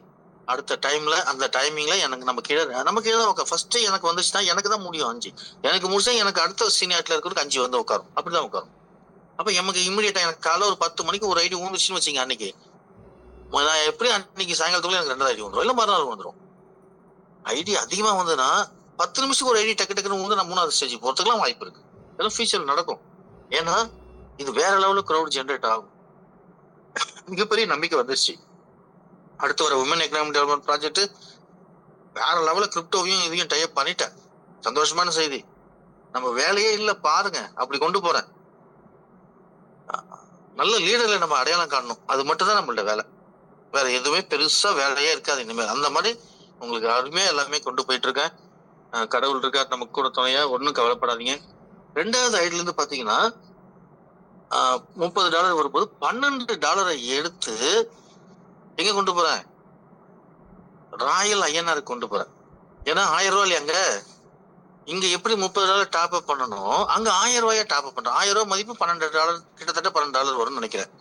அடுத்த டைம்ல அந்த டைமிங்ல எனக்கு நம்ம கீழே தான் உட்கார். ஃபர்ஸ்ட் எனக்கு வந்துச்சுன்னா எனக்கு தான் முடியும் 5. எனக்கு முடிச்சா எனக்கு அடுத்த சீனியார்ட்ல இருக்கிறதுக்கு 5 வந்து உட்காரும். அப்படிதான் உட்காரும். அப்ப நமக்கு இமிடியேட்டா எனக்கு காலை ஒரு 10 மணிக்கு ஒரு ஐடி ஊந்துச்சுன்னு வச்சுங்க அன்னைக்கு. நான் எப்படி அன்னைக்கு சாயங்காலத்துக்குள்ள எனக்கு 2 ஐடி வந்துடும். இல்ல மறுநாள் வந்துடும். ஐடி அதிகமா வந்ததுன்னா 10 நிமிஷத்துக்கு ஒரு ஐடி டக்கு டக்குன்னு வந்து நான் 3வது ஸ்டேஜ் போறதுக்குலாம் வாய்ப்பு இருக்கு. இதெல்லாம் ஃபியூச்சர் நடக்கும். ஏன்னா இது வேற லெவலுக்கு கிரௌட் ஜென்ரேட் ஆகும். மிகப்பெரிய நம்பிக்கை வந்துருச்சு. அடுத்து வர உமன் எக்கனாமிக் டெவலப்மெண்ட் ப்ராஜெக்ட் வேற லெவல்ல கிரிப்டோவையும் இதையும் டைப் பண்ணிட்டேன். சந்தோஷமான செய்தி. நம்ம வேலையே இல்ல பாருங்க. அப்படி கொண்டு போறேன். நல்ல லீடர்ல நம்ம அடையாளம் காணணும். அது மட்டும் தான் நம்மளோட வேலை. வேற எதுவுமே பெருசா வேலையே இருக்காது இனிமேல். அந்த மாதிரி உங்களுக்கு அருமையா எல்லாமே கொண்டு போயிட்டு இருக்கேன். கடவுள் இருக்காரு நமக்கு கூட துணையா. ஒன்னும் கவலைப்படாதீங்க. 2வது ஐடில இருந்து பாத்தீங்கன்னா $30 வரும்போது $12 எடுத்து எங்க கொண்டு போறேன்? ராயல் ஐஎன்ஆர் கொண்டு போறேன். ஏன்னா $1000 அங்க இங்க எப்படி $30 டாப் அப் பண்ணணும், அங்க $1000 டாப் அப் பண்றேன். $1000 மதிப்பு $12, கிட்டத்தட்ட $12 வரும்னு நினைக்கிறேன்.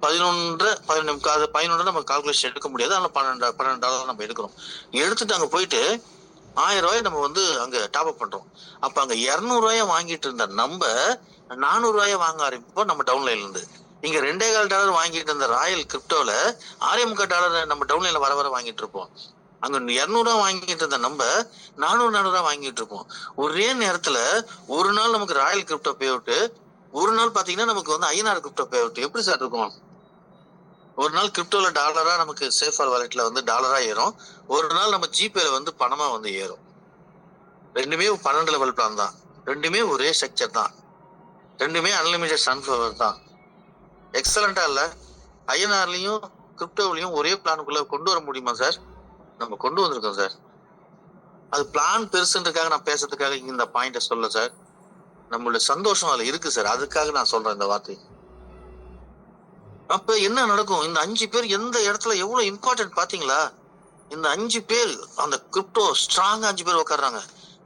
11 நம்ம கால்குலேஷன் எடுக்க முடியாது. அதனால $12 நம்ம எடுக்கிறோம். எடுத்துட்டு அங்க போயிட்டு $1000 நம்ம வந்து அங்க டாப் அப் பண்றோம். அப்ப அங்க $200 வாங்கிட்டு இருந்த நம்ம $400 வாங்க ஆரம்பிப்போம் நம்ம டவுன்லைன்ல இருந்து. இங்க $2.25 வாங்கிட்டு இருந்த ராயல் கிரிப்டோல $6.25 நம்ம டவுன்லைன்ல வர வர வாங்கிட்டு இருப்போம். அங்க $200 வாங்கிட்டு இருந்த நம்ம $400 வாங்கிட்டு இருப்போம். ஒரே நேரத்துல ஒரு நாள் நமக்கு ராயல் கிரிப்டோ பே அவுட், ஒரு நாள் பாத்தீங்கன்னா நமக்கு வந்து ஐஎன்ஆர் கிரிப்டோ பே அவுட். எப்படி சார் இருக்கும்? ஒரு நாள் கிரிப்டோல டாலரா நமக்கு சேஃபார் வாலெட்ல வந்து டாலரா ஏறும். ஒரு நாள் நம்ம ஜிபேல வந்து பணமா வந்து ஏறும். ரெண்டுமே 12 லெவல் பிளான் தான். ரெண்டுமே ஒரே ஸ்ட்ரக்சர் தான். ரெண்டுமே அன்லிமிட்டட் சன்ஃபிளவர் தான். எக்ஸலண்டா இல்ல? ஐஎன்ஆர்லயும் கிரிப்டோவிலையும் ஒரே பிளானுக்குள்ள கொண்டு வர முடியுமா சார்? நம்ம கொண்டு வந்திருக்கோம் சார். அது பிளான் பெருசுன்றதுக்காக நான் பேசுறதுக்காக இந்த பாயிண்ட சொல்ல சார். நம்மளோட சந்தோஷம் அதுல இருக்கு சார். அதுக்காக நான் சொல்றேன் இந்த வார்த்தை. அப்ப என்ன நடக்கும்? இந்த 5 பேர் எந்த இடத்துல எவ்வளவு இம்பார்ட்டன்ட் பாத்தீங்களா? இந்த 5 பேர் அந்த கிரிப்டோ ஸ்ட்ராங்கா 5 பேர் உட்கார்றாங்க.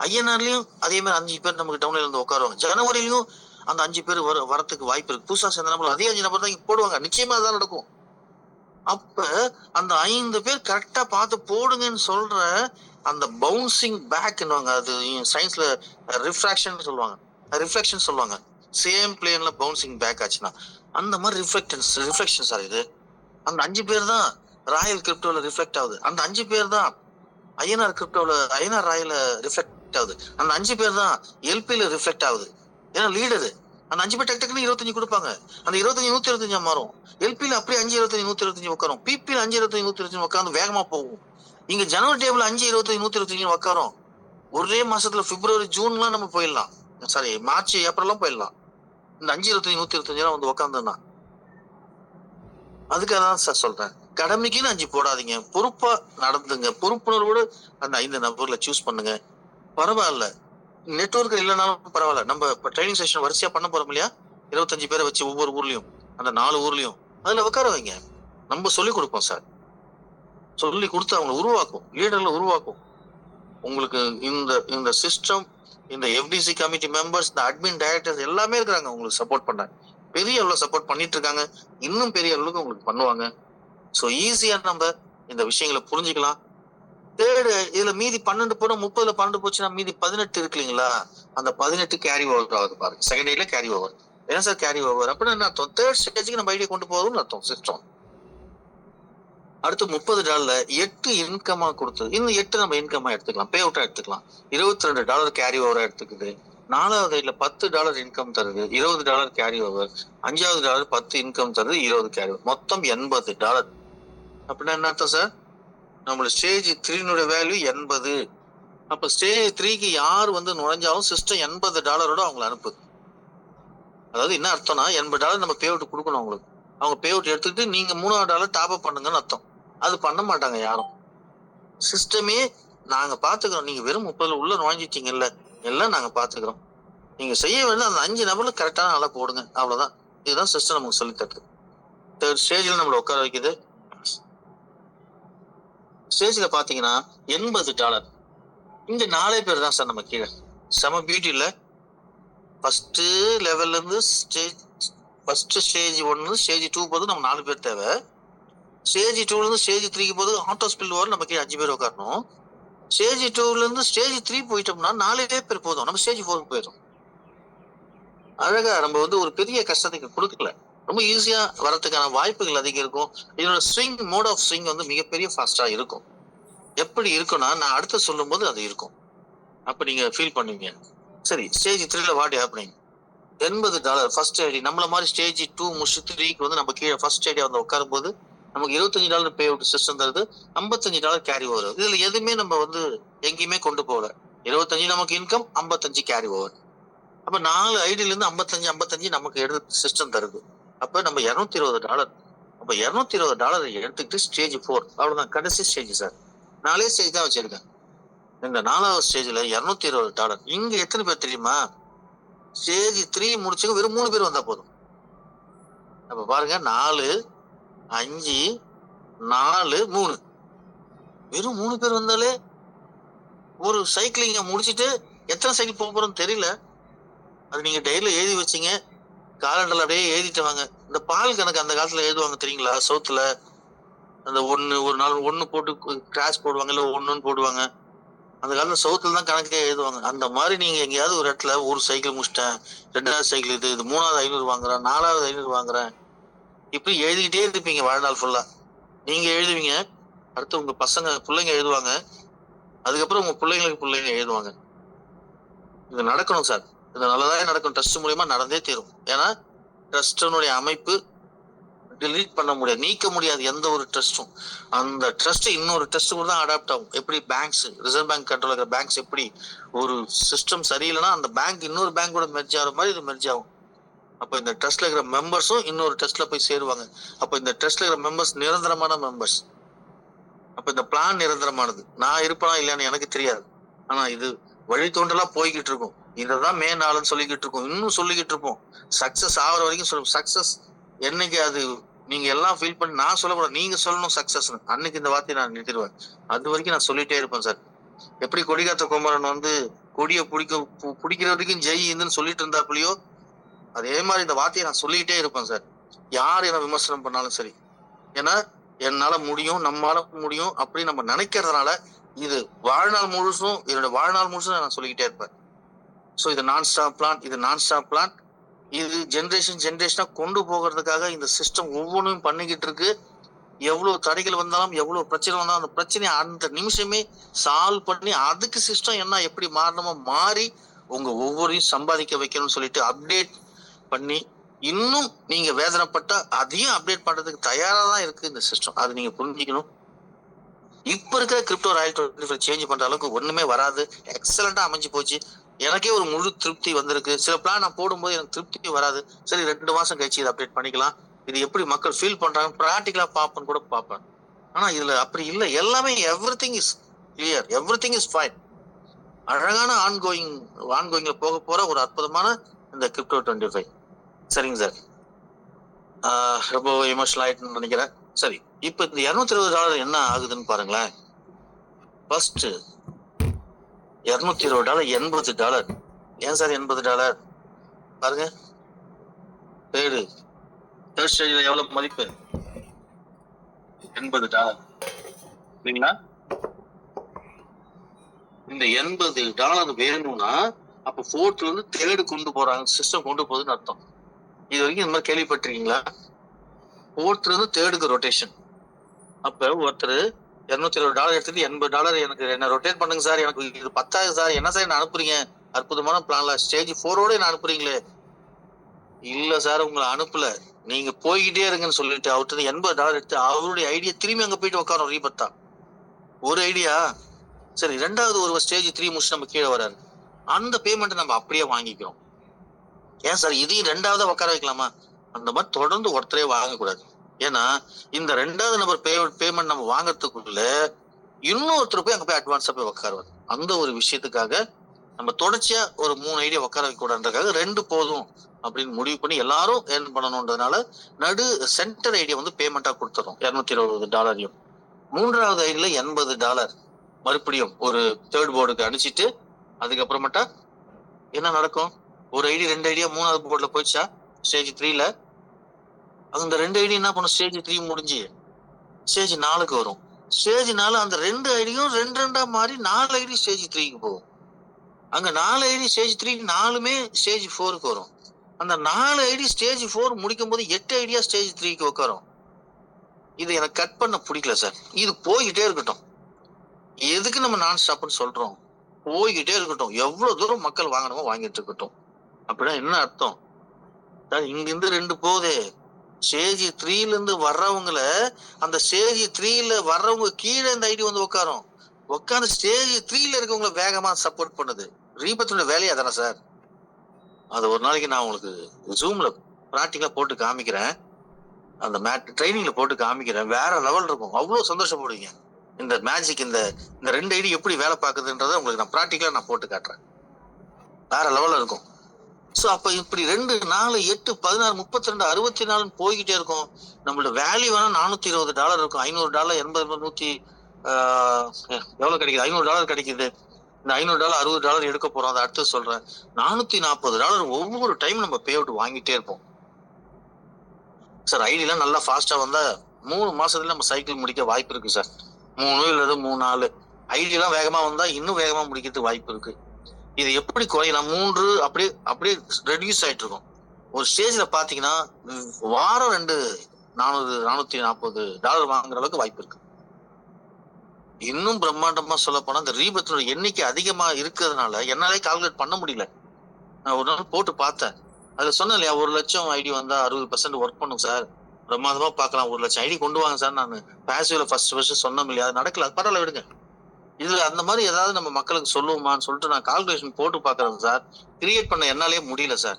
ஐஎன்ஆர்லயும் அதே மாதிரி 5 பேர் நமக்கு டவுன்ல இருந்து உட்காருவாங்க. ஜனவரியிலும் அந்த 5 பேர் வரத்துக்கு வாய்ப்பு இருக்கு. புதுசா சேர்ந்த நபர்கள் அதே 5 நபர் தான் இங்க போடுவாங்க. நிச்சயமா அதான் நடக்கும். அப்ப அந்த 5 பேர் கரெக்டா பார்த்து போடுங்கன்னு சொல்ற அந்த பவுன்சிங் பேக்னுவாங்க. அது சயின்ஸ்ல ரிஃப்ராக்ஷன் சொல்லுவாங்க. ரிஃப்ளெக்ஷன் சொல்லுவாங்க. சேம் பிளேன்ல பவுன்சிங் பேக் ஆச்சுன்னா அந்த மாதிரி ரிஃப்ளெக்ஷன் சார் இது. அந்த 5 பேர் தான் ராயல் கிரிப்டோல ரிஃப்ளெக்ட் ஆகுது. அந்த 5 பேர் தான் ஐஎன்ஆர் கிரிப்டோல ஐஎன்ஆர் ராயல ரிஃப்ளெக்ட் ஆகுது. அந்த 5 பேர் தான் எல்பில ரிஃப்ளெக்ட் ஆகுது. ஏன்னா லீடரு அந்த 5 பேர் டக்குன்னு 25 கொடுப்பாங்க. அந்த 25 125 மாறும். எல்பில அப்படியே 5 25 125 உட்காரும். பிபில 5 25 125 உட்காந்து வேகமா போகும். இங்க ஜனவரி டேபிள் 5 25 125 உட்காரும். ஒரே மாசத்துல பிப்ரவரி ஜூன்லாம் நம்ம போயிடலாம். சாரி மார்ச் ஏப்ரல்லாம் போயிடலாம். இந்த 5 25 125 வந்து உட்காந்துன்னா அதுக்காக தான் சார் சொல்றேன். கடமைக்குன்னு 5 போடாதீங்க. பொறுப்பா நடந்துங்க. பொறுப்புணர்வோடு அந்த 5 நபர்ல சூஸ் பண்ணுங்க. பரவாயில்ல. நெட்வொர்க் இல்லைனாலும் பரவாயில்ல. நம்ம இப்ப ட்ரைனிங் செஷன் வரிசையா பண்ண போறோம் இல்லையா? 25 பேரை வச்சு ஒவ்வொரு ஊர்லயும் அந்த 4 ஊர்லயும் அதுல உட்கார வைங்க. நம்ம சொல்லி கொடுப்போம் சார். சொல்லி கொடுத்து அவங்க உருவாக்கும். லீடர்ல உருவாக்கும். உங்களுக்கு இந்த சிஸ்டம், இந்த எஃப்டிசி கமிட்டி மெம்பர்ஸ், இந்த அட்மின் டைரக்டர்ஸ் எல்லாமே இருக்கிறாங்க உங்களுக்கு சப்போர்ட் பண்ண. பெரிய அளவுல சப்போர்ட் பண்ணிட்டு இருக்காங்க. இன்னும் பெரிய அளவுக்கு உங்களுக்கு பண்ணுவாங்க. சோ ஈஸியா நம்ம இந்த விஷயங்களை புரிஞ்சுக்கலாம். தேர்டு இதுல மீதி 12 போனா 30ல 12 போச்சுன்னா மீதி 18 இருக்கு இல்லைங்களா? அந்த 18 கேரி ஓவர் ஆகுது பாருங்க. செகண்ட் ஐடில கேரி ஓவர். என்ன சார் கேரி ஓவர் அப்படின்னு என்ன அர்த்தம்? தேர்ட் ஸ்டேஜுக்கு நம்ம ஐடியா கொண்டு போறோம்னு அர்த்தம் சிஸ்டம். அடுத்து $30 8 இன்கமா கொடுத்தது. இன்னும் 8 நம்ம இன்கமா எடுத்துக்கலாம். பே அவுட்டா எடுத்துக்கலாம். $22 கேரி ஓவரா எடுத்துக்குது. 4வது ஐடில $10 இன்கம் தருது. $20 கேரி ஓவர். 5வது டாலர் 10 இன்கம் தருது. 20 கேரி ஓவர். மொத்தம் $80. அப்படின்னா என்ன அர்த்தம் சார்? நம்மளோட ஸ்டேஜ் 3 வேல்யூ 80. அப்ப ஸ்டேஜ் 3க்கு யார் வந்து நுழைஞ்சாலும் சிஸ்டம் $80 அவங்களை அனுப்புது. அதாவது என்ன அர்த்தம்னா $80 நம்ம பே அவுட் கொடுக்கணும் அவங்களுக்கு. அவங்க பே அவுட் எடுத்துக்கிட்டு நீங்க $300 டாப் அப் பண்ணுங்கன்னு அர்த்தம். அது பண்ண மாட்டாங்க யாரும். சிஸ்டமே நாங்க பாத்துக்கிறோம். நீங்க வெறும் 30 உள்ள நுழைஞ்சிட்டீங்கல்ல, எல்லாம் நாங்க பாத்துக்கிறோம். நீங்க செய்ய வேண்டிய அந்த 5 நபர்ல கரெக்டான ஆளா போடுங்க, அவ்வளவுதான். இதுதான் சிஸ்டம் நமக்கு சொல்லி தருது. தேர்ட் ஸ்டேஜ்ல நம்மள உட்கார வைக்குது. ஸ்டேஜ்ல பாத்தீங்கன்னா $80. இங்க 4 பேர் தான் சார் நம்ம கீழே. செம பியூட்டி இல்ல. ஃபர்ஸ்ட் லெவல்ல இருந்து ஃபர்ஸ்ட் ஸ்டேஜ் 1 ஸ்டேஜ் 2 போது நம்ம 4 பேர் தேவை. ஸ்டேஜ் 2ல இருந்து ஸ்டேஜ் 3க்கு போது ஆட்டோ ஸ்பில் ஓவர் நம்ம கீழே 5 பேர் உட்காரணும். ஸ்டேஜ் 2ல இருந்து ஸ்டேஜ் 3 போயிட்டோம்னா 4 பேர் போதும். நம்ம ஸ்டேஜ் 4க்கு போயிடும். அழகா நம்ம வந்து ஒரு பெரிய கஷ்டத்துக்கு கொடுக்கல. ரொம்ப ஈஸியா வரதுக்கான வாய்ப்புகள் அதிகம் இருக்கும். இதோட ஸ்விங் மோட் ஆஃப் ஸ்விங் வந்து மிகப்பெரிய ஃபாஸ்டா இருக்கும். எப்படி இருக்கும்னா நான் அடுத்து சொல்லும் போது அது இருக்கும். அப்ப நீங்க ஃபீல் பண்ணுவீங்க. சரி, ஸ்டேஜ் 3ல வாட் ஹேப்பனிங்? $80 first ID. நம்மள மாதிரி ஸ்டேஜ் 2 முடிச்சு 3க்கு வந்து நம்ம கீழே ஃபர்ஸ்ட் ஐடியா வந்து உட்காரும் போது நமக்கு $25 பே அவுட் சிஸ்டம் தருது. $55 கேரி ஓவர். இதுல எதுவுமே நம்ம வந்து எங்கேயுமே கொண்டு போகல. 25 நமக்கு இன்கம், 55 கேரி ஓவர். அப்ப 4 ஐடியில இருந்து 55 நமக்கு எடுத்து சிஸ்டம் தருது. அப்ப நம்ம $220. அப்ப $220 எடுத்துக்கிட்டு ஸ்டேஜ் 4 அவ்வளவுதான் கடைசி ஸ்டேஜ் சார். 4 ஸ்டேஜ் தான் வச்சிருக்கேன். இந்த 4வது ஸ்டேஜ்ல $220. இங்க எத்தனை பேர் தெரியுமா? ஸ்டேஜ் 3 முடிச்சுக்க வெறும் 3 பேர் வந்தா போதும். அப்ப பாருங்க 4, 5, 4, 3 வெறும் 3 பேர் வந்தாலே ஒரு சைக்கிளிங்க முடிச்சுட்டு எத்தனை சைக்கிள் போக போறோம்னு தெரியல. அது நீங்க டைரியில எழுதி வச்சீங்க, காலண்டர்ல அப்படியே எழுதிட்டு வாங்க. இந்த பால் கணக்கு அந்த காலத்துல எழுதுவாங்க தெரியுங்களா? சவுத்துல அந்த ஒரு நாள் 1 போட்டு கிராஸ் போடுவாங்க, இல்ல 1 போடுவாங்க. அந்த காலத்துல சவுத்துல தான் கணக்கே எழுதுவாங்க. அந்த மாதிரி நீங்க எங்கேயாவது ஒரு இடத்துல ஒரு சைக்கிள் முடிச்சிட்டேன், 2வது சைக்கிள் இது 3வது 500 வாங்குறேன், 4வது 500 வாங்குறேன், இப்படி எழுதிக்கிட்டே இருப்பீங்க வாழ்நாள் ஃபுல்லா. நீங்க எழுதுவீங்க, அடுத்து உங்க பசங்க பிள்ளைங்க எழுதுவாங்க, அதுக்கப்புறம் உங்க பிள்ளைங்க எழுதுவாங்க. இது நடக்கணும் சார். இது நல்லதாக நடக்கும். ட்ரஸ்ட் மூலியமா நடந்தே தீரும். ஏன்னா ட்ரஸ்டினுடைய அமைப்பு டெலீட் பண்ண முடியாது, நீக்க முடியாது எந்த ஒரு ட்ரஸ்டும். அந்த ட்ரஸ்ட் இன்னொரு ட்ரஸ்ட் கூட தான் அடாப்ட் ஆகும். எப்படி பேங்க்ஸ், ரிசர்வ் பேங்க் கண்ட்ரோல் இருக்கிற பேங்க்ஸ் எப்படி ஒரு சிஸ்டம் சரியில்லைன்னா அந்த பேங்க் இன்னொரு பேங்க் கூட மெர்ஜ் ஆகிற மாதிரி இது மெர்ஜ் ஆகும். அப்ப இந்த ட்ரஸ்ட்ல இருக்கிற மெம்பர்ஸும் இன்னொரு ட்ரஸ்ட்ல போய் சேருவாங்க. அப்ப இந்த ட்ரஸ்ட்ல இருக்கிற மெம்பர்ஸ் நிரந்தரமான மெம்பர்ஸ். அப்ப இந்த பிளான் நிரந்தரமானது. நான் இருப்பேனா இல்லையான்னு எனக்கு தெரியாது. ஆனா இது வழித்தோன்றலா போய்கிட்டு இருக்கும். இததான் மே நாளுன்னு சொல்லிக்கிட்டு இருக்கோம், இன்னும் சொல்லிக்கிட்டு இருப்போம். சக்சஸ் ஆகிற வரைக்கும் சொல்லுவோம். சக்சஸ் என்னைக்கு அது நீங்க எல்லாம் ஃபீல் பண்ணி நான் சொல்லக்கூடாது, நீங்க சொல்லணும் சக்சஸ். அன்னைக்கு இந்த வார்த்தையை நான் நிறுத்திடுவேன். அது வரைக்கும் நான் சொல்லிட்டே இருப்பேன் சார். எப்படி கொடிகாத்த குமரன் வந்து கொடியை பிடிக்கிற வரைக்கும் ஜெய் இந்துன்னு சொல்லிட்டு இருந்தாப்புலையோ, அதே மாதிரி இந்த வார்த்தையை நான் சொல்லிக்கிட்டே இருப்பேன் சார். யார் என்ன விமர்சனம் பண்ணாலும் சரி. ஏன்னா என்னால முடியும், நம்மளால முடியும் அப்படி நம்ம நினைக்கிறதுனால இது வாழ்நாள் முழுசும், என்னோட வாழ்நாள் முழுசும் நான் சொல்லிக்கிட்டே இருப்பேன். ஸோ இது நான் ஸ்டாப் பிளான். இது ஜென்ரேஷனா கொண்டு போகிறதுக்காக இந்த சிஸ்டம் ஒவ்வொன்றும் பண்ணிக்கிட்டு இருக்கு. எவ்வளவு தடைகள் வந்தாலும், எவ்வளவு பிரச்சனை வந்தாலும் அந்த பிரச்சனையை அந்த நிமிஷமே சால்வ் பண்ணி அதுக்கு சிஸ்டம் என்ன எப்படி மாறணுமோ மாறி உங்க ஒவ்வொரையும் சம்பாதிக்க வைக்கணும்னு சொல்லிட்டு அப்டேட் பண்ணி, இன்னும் நீங்க வேதனைப்பட்டா அதையும் அப்டேட் பண்றதுக்கு தயாரா தான் இருக்கு இந்த சிஸ்டம். அது நீங்க புரிஞ்சுக்கணும். இப்ப இருக்கிற கிரிப்டோ ராயல் 25 சேஞ்ச் பண்ற அளவுக்கு ஒண்ணுமே வராது. எக்ஸலண்டா அமைஞ்சு போச்சு. எனக்கே ஒரு முழு திருப்தி வந்திருக்கு. சில பிளான் நான் போடும்போது எனக்கு திருப்தி வராது. சரி 2 மாசம் கழிச்சு இதை அப்டேட் பண்ணிக்கலாம், இது எப்படி மக்கள் ஃபீல் பண்றாங்க பிராக்டிகலா பார்ப்பேன்னு கூட பார்ப்பேன். ஆனா இதுல அப்படி இல்லை. எல்லாமே everything is clear, everything is fine. அழகான ஆன்கோயிங்ல போக போற ஒரு அற்புதமான இந்த கிரிப்டோ 25. சரிங்க சார். ரொம்ப எமோஷனல் ஆயிட்டுன்னு நினைக்கிறேன். சரி, இப்ப இந்த $220 என்ன ஆகுதுன்னு பாருங்களேன். ஃபர்ஸ்ட் $220 $80. ஏன் சார் $80 பாருங்க. தேர்ட் ஸ்டேஜ்ல எவ்வளவு மதிப்பு? $80 சரிங்களா? இந்த $80 வேணும்னா அப்ப 4th இருந்து 3rd கொண்டு போறாங்க, சிஸ்டம் கொண்டு போகுதுன்னு அர்த்தம். இது வரைக்கும் இந்த மாதிரி கேள்விப்பட்டிருக்கீங்களா? 4th இருந்து 3rd ரொட்டேஷன். அப்ப ஒருத்தர் $220 எடுத்துட்டு $80 எனக்கு என்ன ரொட்டேட் பண்ணுங்க சார், எனக்கு இது 10,000 சார், என்ன சார் என்ன அனுப்புறீங்க அற்புதமான பிளான்ல ஸ்டேஜ் 4ஓட என்ன அனுப்புறீங்களே? இல்ல சார் உங்களை அனுப்பல, நீங்க போய்கிட்டே இருங்கன்னு சொல்லிட்டு அவர்கிட்ட $80 எடுத்து அவருடைய ஐடியா திரும்பி அங்க போயிட்டு உட்காரும் ரீபத்தா. ஒரு ஐடியா சரி, 2வது ஒரு ஸ்டேஜ் 3 முடிச்சு நம்ம கீழே வராரு. அந்த பேமெண்ட் நம்ம அப்படியே வாங்கிக்கிறோம். ஏன் சார் இதையும் 2வதா உட்கார வைக்கலாமா? அந்த மாதிரி தொடர்ந்து ஒருத்தரே வாங்கக்கூடாது. ஏன்னா இந்த 2வது நபர் பேமெண்ட் நம்ம வாங்குறதுக்குள்ள இன்னொருத்தர் போய் அங்க போய் அட்வான்ஸா போய் உட்காருவாரு. அந்த ஒரு விஷயத்துக்காக நம்ம தொடர்ச்சியா ஒரு 3 ஐடியா உட்கார வைக்க கூடாதுன்றதுக்காக 2 போதும் அப்படின்னு முடிவு பண்ணி எல்லாரும் ஏர்ன் பண்ணணும்ன்றதுனால நடு சென்டர் ஐடியா வந்து பேமெண்டா கொடுத்துறோம் $220. 3வது ஐடியில $80 மறுபடியும் ஒரு தேர்ட் போர்டுக்கு அனுப்பிச்சிட்டு அதுக்கப்புறமேட்டா என்ன நடக்கும்? ஒரு ஐடி 2 ஐடியா 3வது போர்டுல போயிடுச்சா ஸ்டேஜ் 3ல அந்த 2 ஐடி என்ன பண்ணும்? ஸ்டேஜ் 3 முடிஞ்சு ஸ்டேஜ் 4க்கு வரும். ஸ்டேஜ் 4 அந்த 2 ஐடியும் 2 மாறி 4 ஐடி ஸ்டேஜ் 3க்கு போகும். அங்க 4 ஐடி ஸ்டேஜ் 3 4மே ஸ்டேஜ் 4க்கு வரும். அந்த 4 ஐடி ஸ்டேஜ் 4 முடிக்கும் போது 8 ஐடியா ஸ்டேஜ் 3க்கு உட்காரும். இது எனக்கு கட் பண்ண பிடிக்கல சார். இது போய்கிட்டே இருக்கட்டும். எதுக்கு நம்ம நான் ஸ்டாப்னு சொல்றோம்? போய்கிட்டே இருக்கட்டும். எவ்வளவு தூரம் மக்கள் வாங்கணுமோ வாங்கிட்டு இருக்கட்டும். அப்படின்னா என்ன அர்த்தம்? இங்க இருந்து 2 போகுது. ஸ்டேஜ் 3ல இருந்து வர்றவங்கள அந்த ஸ்டேஜ் 3ல வர்றவங்க கீழே இந்த ஐடி வந்து உட்காரும். உட்காந்து ஸ்டேஜ் 3ல இருக்கவங்களை வேகமா சப்போர்ட் பண்ணுது. ரீபத்தோட வேலையா தானே சார்? அது ஒரு நாளைக்கு நான் உங்களுக்கு ஜூம்ல பிராக்டிக்கலா போட்டு காமிக்கிறேன். அந்த ட்ரைனிங்ல போட்டு காமிக்கிறேன். வேற லெவல் இருக்கும். அவ்வளவு சந்தோஷப்படுவீங்க. இந்த மேஜிக் இந்த 2 ஐடி எப்படி வேலை பார்க்குதுன்றத உங்களுக்கு நான் பிராக்டிக்கலா நான் போட்டு காட்டுறேன். வேற லெவல்ல இருக்கும். சோ அப்ப இப்படி 2 4 8 16 32 64 போய்கிட்டே இருக்கும். நம்மளோட வேல்யூ வேணா $420 இருக்கும். $500 80 100 எவ்வளவு கிடைக்குது? $500 கிடைக்குது. இந்த $500 $60 எடுக்க போறோம். அதை அடுத்து சொல்றேன். $440 ஒவ்வொரு டைம் நம்ம பே அவுட் வாங்கிட்டே இருப்போம். சார் ஐடிலாம் நல்லா ஃபாஸ்டா வந்தா 3 மாசத்துல நம்ம சைக்கிள் முடிக்க வாய்ப்பு இருக்கு சார். 3 இல்லது 3 4 ஐடிலாம் வேகமா வந்தா இன்னும் வேகமா முடிக்கிறதுக்கு வாய்ப்பு இருக்கு. இது எப்படி குறையலாம்? 3 அப்படியே ரெடியூஸ் ஆயிட்டு இருக்கும். ஒரு ஸ்டேஜ்ல பாத்தீங்கன்னா வாரம் 2 $440 வாங்குற அளவுக்கு வாய்ப்பு இருக்கு. இன்னும் பிரம்மாண்டமா சொல்ல போனா இந்த ரீபத்தோட எண்ணிக்கை அதிகமா இருக்கிறதுனால என்னாலே கால்குலேட் பண்ண முடியல. நான் ஒரு நாள் போட்டு பார்த்தேன். அதுல சொன்னேன் இல்லையா 1 லட்சம் ஐடி வந்தா 60% ஒர்க் பண்ணும் சார். பிரமாதமா பார்க்கலாம். 1 லட்சம் ஐடி கொண்டு வாங்க சார். நான் பாசிவ்ல ஃபர்ஸ்ட் சொன்னோம் இல்லையா? அது நடக்கல. பரவாயில்ல விடுங்க. இதுல அந்த மாதிரி ஏதாவது நம்ம மக்களுக்கு சொல்லுவோமான்னு சொல்லிட்டு நான் கால்குலேஷன் போட்டு பாக்குறேன் சார். கிரியேட் பண்ண என்னாலே முடியல சார்.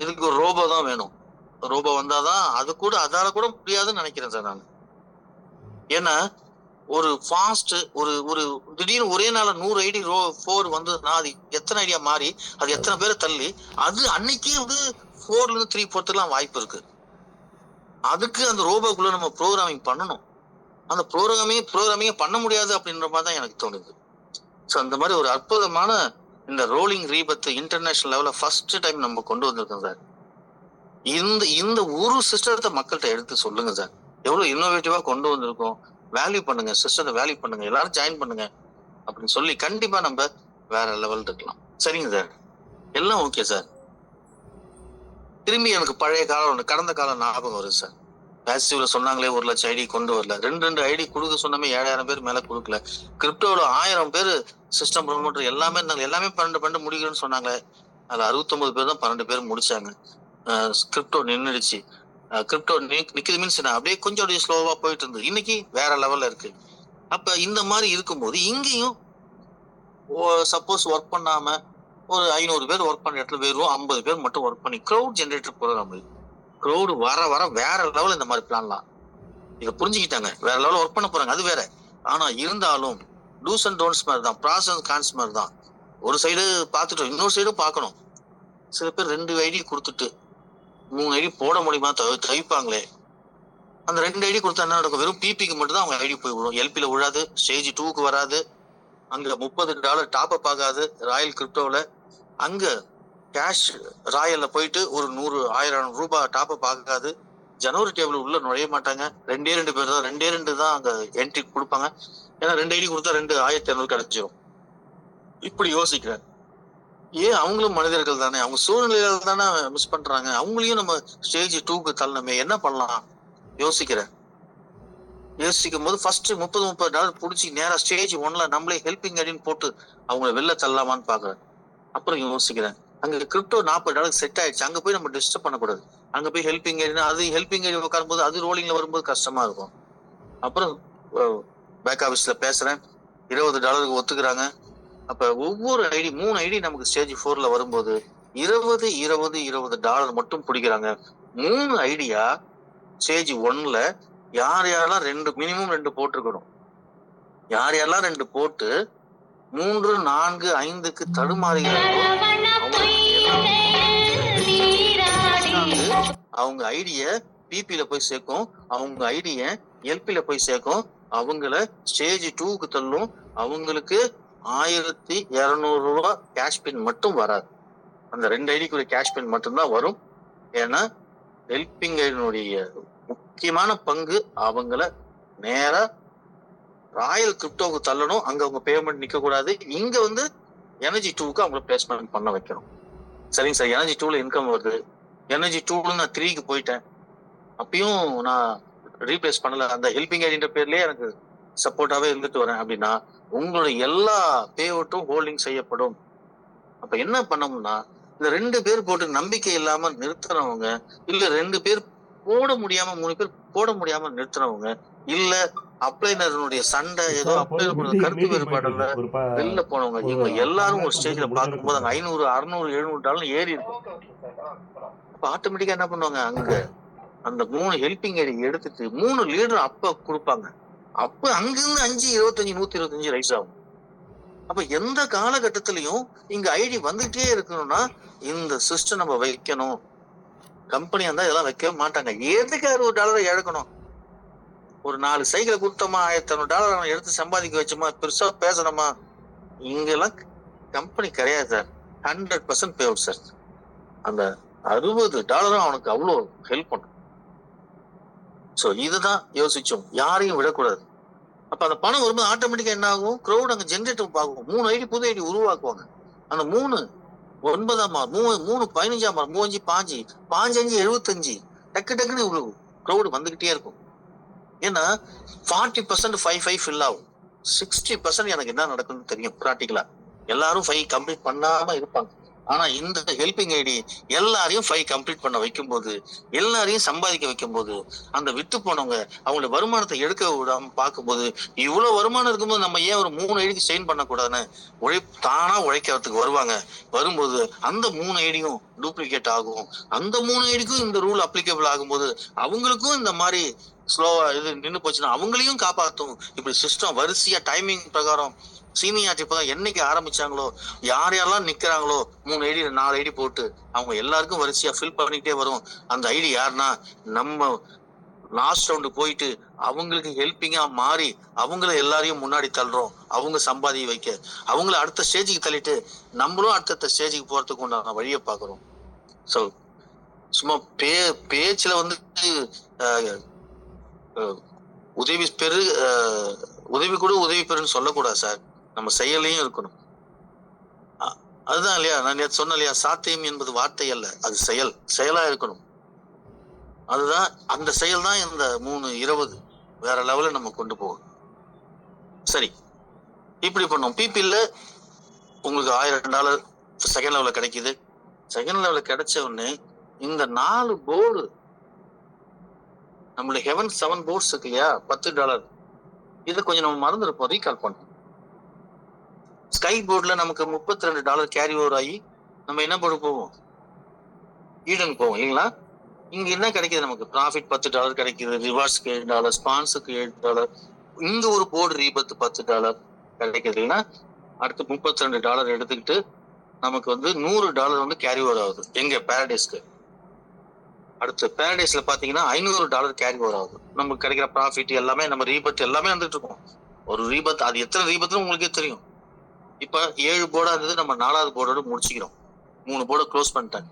இதுக்கு ஒரு ரோபோ தான் வேணும். ரோபோ வந்தாதான் அது கூட அதால கூட முடியாதுன்னு நினைக்கிறேன் சார் நான். ஏன்னா ஒரு ஃபாஸ்ட் ஒரு திடீர்னு ஒரே நாள் 100 ஐடி 4 வந்ததுன்னா அது எத்தனை ஐடியா மாறி அது எத்தனை பேரை தள்ளி அது அன்னைக்கே வந்து 4ல இருந்து 3 போறதுக்கெல்லாம் வாய்ப்பு இருக்கு. அதுக்கு அந்த ரோபோக்குள்ள நம்ம ப்ரோக்ராமிங் பண்ணணும். அந்த ப்ரோக்ராமிங்கே பண்ண முடியாது அப்படின்ற மாதிரி தான் எனக்கு தோணுது. ஸோ அந்த மாதிரி ஒரு அற்புதமான இந்த ரோலிங் ரீபத் இன்டர்நேஷனல் லெவல்ல ஃபர்ஸ்ட் டைம் நம்ம கொண்டு வந்திருக்கோம் சார். இந்த ஒரு சிஸ்டத்தை மக்கள்கிட்ட எடுத்து சொல்லுங்க சார். எவ்வளவு இன்னோவேட்டிவா கொண்டு வந்திருக்கோம். வேல்யூ பண்ணுங்க, சிஸ்டத்தை வேல்யூ பண்ணுங்க, எல்லாரும் ஜாயின் பண்ணுங்க அப்படின்னு சொல்லி கண்டிப்பா நம்ம வேற லெவல் இருக்கலாம். சரிங்க சார், எல்லாம் ஓகே சார். திரும்பி எனக்கு பழைய காலம் கடந்த காலம் ஞாபகம் வருது சார். பாசிட்டிவ்ல சொன்னாங்களே 1 லட்சம் ஐடி கொண்டு வரல. 2 ஐடி கொடுக்க சொன்னாமே 7000 பேர் மேல கொடுக்கல. கிரிப்டோல 1000 பேர் சிஸ்டம் ப்ரொமோட்டர் எல்லாமே 12 முடிக்கணும்னு சொன்னாங்க. அதுல 69 பேர் தான் 12 பேர் முடிச்சாங்க. கிரிப்டோ நின்றுடுச்சு. கிரிப்டோ நிக்குது மீன்ஸ் அப்படியே கொஞ்சம் ஸ்லோவா போயிட்டு இருந்தது. இன்னைக்கு வேற லெவல்ல இருக்கு. அப்ப இந்த மாதிரி இருக்கும்போது இங்கேயும் சப்போஸ் ஒர்க் பண்ணாம ஒரு 500 பேர் ஒர்க் பண்ண இடத்துல வெறும் 50 பேர் மட்டும் ஒர்க் பண்ணி க்ரௌட் ஜென்ரேட்டர் ப்ரோக்ராம் இருக்கு. க்ரௌடு வர வேற லெவல் இந்த மாதிரி பிளான்லாம் இதை புரிஞ்சுக்கிட்டாங்க. வேற லெவல் ஒர்க் பண்ண போறாங்க, அது வேற. ஆனா இருந்தாலும் டூஸ் அண்ட் டோன்ட்ஸ் மாதிரி தான், ப்ராஸ் அண்ட் கான்ஸ் மாதிரி தான். ஒரு சைடு பார்த்துட்டோம், இன்னொரு சைடும் பார்க்கணும். சில பேர் 2 ஐடி கொடுத்துட்டு 3 ஐடி போட முடியுமா தவிப்பாங்களே. அந்த 2 ஐடி கொடுத்தா என்ன நடக்கும்? வெறும் பிபிக்கு மட்டும் தான் அவங்க ஐடி போய் விடும். எல்பில விழாது, ஸ்டேஜ் 2க்கு வராது. அங்க $30 டாப் அப் ஆகாது ராயல் கிரிப்டோல. அங்க கேஷ் ராயல்ல போயிட்டு ஒரு 100,000 ரூபாய் டாப் அப் ஆகாது. ஜனவரி டேபிள் உள்ள நுழைய மாட்டாங்க. 2 பேர் தான், 2 தான் அங்க என்ட்ரி கொடுப்பாங்க. ஏன்னா 2 ஐடி கொடுத்தா 2,200 கிடைச்சிடும். இப்படி யோசிக்கிறேன். ஏன் அவங்களும் மனிதர்கள் தானே, அவங்க சூழ்நிலைகள் தானே மிஸ் பண்றாங்க. அவங்களையும் நம்ம ஸ்டேஜ் 2க்கு தள்ளணுமே, என்ன பண்ணலாம் யோசிக்கிறேன். யோசிக்கும் போது ஃபர்ஸ்ட் $30 பிடிச்சி நேரா ஸ்டேஜ் 1ல நம்மளே ஹெல்பிங் ஐடின்னு போட்டு அவங்களை வெளில தள்ளலாமான்னு பாக்குறேன். அப்புறம் யோசிக்கிறேன், அங்க கிரிப்டோ $40 செட் ஆயிடுச்சு. அங்க போய் நம்ம டிஸ்டர்ப் பண்ணக்கூடாது. அங்க போய் ஹெல்பிங் ஐடினா அது ஹெல்பிங் ஐடி உட்காரும் போது அது ரோலிங்ல வரும்போது கஷ்டமா இருக்கும். அப்புறம் பேக் ஆபீஸ்ல பேசுறேன். $20 ஒத்துக்கிறாங்க. அப்ப ஒவ்வொரு ஐடி 3 ஐடி நமக்கு ஸ்டேஜ் 4ல வரும்போது $20 மட்டும் பிடிக்கிறாங்க. 3 ஐடியா ஸ்டேஜ் 1ல யார் யாரெல்லாம் மினிமம் 2 போட்டிருக்கணும், யார் யாரெல்லாம் 2 போட்டு 3, 4, 5க்கு தடுமாறுகிறார்களோ அவங்க ஐடிய பிபில போய் சேர்க்கும், அவங்க ஐடிய எல்பில போய் சேர்க்கும், அவங்கள ஸ்டேஜ் 2க்கு தள்ளும். அவங்களுக்கு $1200 கேஷ் பின் மட்டும் வராது. அந்த 2 ஐடிக்குரிய கேஷ் பின் மட்டும்தான் வரும். ஏன்னா ஹெல்பிங் ஐடியினுடைய முக்கியமான பங்கு அவங்கள நேரா ராயல் கிரிப்டோவுக்கு தள்ளணும். அங்க அவங்க பேமெண்ட் நிக்க கூடாது. இங்க வந்து எனர்ஜி 2க்கு அவங்களை பிளேஸ்மெண்ட் பண்ண வைக்கணும். சரிங்க சார், எனர்ஜி 2ல இன்கம் வருது, எனர்ஜி 2ல நான் 3க்கு போயிட்டேன், அப்பயும் நான் ரீப்ளேஸ் பண்ணல, அந்த ஹெல்பிங் ஐடின்ற பேர்லயே எனக்கு சப்போர்ட்டாவே இருந்துட்டு வரேன் அப்படின்னா உங்களுடைய எல்லா பேஅவுட்டும் ஹோல்டிங் செய்யப்படும். அப்ப என்ன பண்ணோம்னா, இந்த 2 பேர் போட்டு நம்பிக்கை இல்லாம நிறுத்துறவங்க, இல்ல 2 பேர் போட முடியாம 3 பேர் போட முடியாம நிறுத்துறவங்க, இல்ல அப்ளைனருடைய சண்டை ஏதோ அப்ளைனர் கருத்து வேறுபாடுல வெளில போனவங்க, இவங்க எல்லாரும் ஒரு ஸ்டேஜ்ல பார்க்கும்போது அங்க $500, $600, $700 ஏறி இருக்கும். அப்ப ஆட்டோமேட்டிக்கா என்ன பண்ணுவாங்க, அங்க அந்த 3 ஹெல்பிங் ஐடி எடுத்துட்டு 3 லீடர் அப்ப கொடுப்பாங்க. அப்ப அங்கிருந்து 5, 25, 125 ரைஸ் ஆகும். அப்ப எந்த காலகட்டத்திலையும் இங்க ஐடி வந்துட்டே இருக்கணும்னா இந்த சிஸ்டம் நம்ம வைக்கணும். கம்பெனியா இருந்தா இதெல்லாம் வைக்க மாட்டாங்க. எதுக்கு $60 இழக்கணும்? ஒரு 4 சைக்கிளை கொடுத்தோமா, $1500 எடுத்து சம்பாதிக்க வச்சோமா, பெருசா பேசணுமா? இங்கெல்லாம் கம்பெனி கிடையாது சார். 100% pay out sir. அந்த $60 அவனுக்கு அவ்வளவு ஹெல்ப் பண்ணும். சோ இதுதான் யோசிச்சோம், யாரையும் விடக்கூடாது. அப்ப அந்த பணம் வரும்போது ஆட்டோமேட்டிக்கா என்ன ஆகும், க்ரௌட் அங்க ஜென்ரேட்டர் பார்க்கும். 3 ஐடி புது ஐடி உருவாக்குவாங்க. அந்த 3 9ஆம் மாதம் 3 15ஆம் மாதம் 35 5 5 75 டக்கு டக்குன்னு இவ்வளவு க்ரௌட் வந்துகிட்டே இருக்கும். ஏன்னா 40% 5 ஃபில் ஆகும். 60% எனக்கு என்ன நடக்குன்னு தெரியும் பிராக்டிகலா. எல்லாரும் 5 கம்ப்ளீட் பண்ணாம இருப்பாங்க. ஆனா இந்த ஹெல்பிங் ஐடி எல்லாரையும் 5 கம்ப்ளீட் பண்ண வைக்கும் போது, எல்லாரையும் சம்பாதிக்க வைக்கும் போது, அந்த விட்டு போனவங்க அவங்களோட வருமானத்தை எடுக்க விடாம பார்க்கும்போது, இவ்வளவு வருமானம் இருக்கும்போது நம்ம ஏன் ஒரு 3 ஐடிக்கு ஸ்டெயின் பண்ணக்கூடாதுன்னு தானா உழைக்கிறதுக்கு வருவாங்க. வரும்போது அந்த 3 ஐடியும் டூப்ளிகேட் ஆகும். அந்த 3 ஐடிக்கும் இந்த ரூல் அப்ளிகபிள் ஆகும்போது அவங்களுக்கும் இந்த மாதிரி ஸ்லோவா இது நின்று போச்சுன்னா அவங்களையும் காப்பாற்றும். இப்படி சிஸ்டம் வரிசையா டைமிங் பிரகாரம் சீனியாரிட்டி இப்பதான் என்னைக்கு ஆரம்பிச்சாங்களோ, யார் யாரெல்லாம் நிக்கிறாங்களோ 3 ஐடி 4 ஐடி போட்டு அவங்க எல்லாருக்கும் வரிசையா ஃபில் பண்ணிக்கிட்டே வரும். அந்த ஐடி யாருன்னா நம்ம லாஸ்ட் ரவுண்டு போயிட்டு அவங்களுக்கு ஹெல்பிங்கா மாறி அவங்கள எல்லாரையும் முன்னாடி தள்ளுறோம். அவங்க சம்பாதி வைக்க அவங்கள அடுத்த ஸ்டேஜுக்கு தள்ளிட்டு நம்மளும் அடுத்த ஸ்டேஜுக்கு போறதுக்கு உண்டான வழியை பாக்குறோம். ஸோ சும்மா பேச்சுல வந்து உதவி பெரு உதவி கூட உதவி பெருன்னு சொல்லக்கூடாது சார். நம்ம செயலையும் இருக்கணும். அதுதான் இல்லையா, நான் நேற்று சொன்னேன் இல்லையா, சாத்தியம் என்பது வார்த்தை அல்ல, அது செயலா இருக்கணும். அதுதான் அந்த செயல் தான் இந்த 320 வேற லெவலில் நம்ம கொண்டு போகும். சரி, இப்படி பண்ணோம். பிபில உங்களுக்கு $1000 செகண்ட் லெவலில் கிடைக்குது. செகண்ட் லெவலில் கிடைச்ச உடனே இந்த 4 போர்டு நம்மளுடைய ஹெவன் 7 போர்ட்ஸ் இருக்கு இல்லையா, $10 இதை கொஞ்சம் நம்ம மறந்துருப்போம், ரீகால் பண்ணோம். ஸ்கை போர்ட்ல நமக்கு $32 கேரி ஓவர் ஆகி நம்ம என்ன போர்டு போவோம், ஈடன் போவோம் இல்லைங்களா. இங்க என்ன கிடைக்குது, நமக்கு ப்ராஃபிட் $10 கிடைக்குது, ரிவார்ட்ஸ்க்கு $7, ஸ்பான்ஸுக்கு $7, இங்க ஒரு போர்டு ரீபத் $10 கிடைக்குது இல்லைன்னா. அடுத்து $32 எடுத்துக்கிட்டு நமக்கு வந்து $100 வந்து கேரி ஓவர் ஆகுது எங்க பேரடைஸ்க்கு. அடுத்து பேரடைஸ்ல பாத்தீங்கன்னா $500 கேரி ஓவர் ஆகுது. நமக்கு கிடைக்கிற ப்ராஃபிட் எல்லாமே நம்ம ரீபத் எல்லாமே வந்துட்டு இருக்கோம். ஒரு ரீபத் அது எத்தனை ரீபத்னு உங்களுக்கே தெரியும். இப்ப 7 போர்டா இருந்தது, நம்ம 4வது போர்டோட முடிச்சுக்கிறோம். 3 போர்டை க்ளோஸ் பண்ணிட்டாங்க.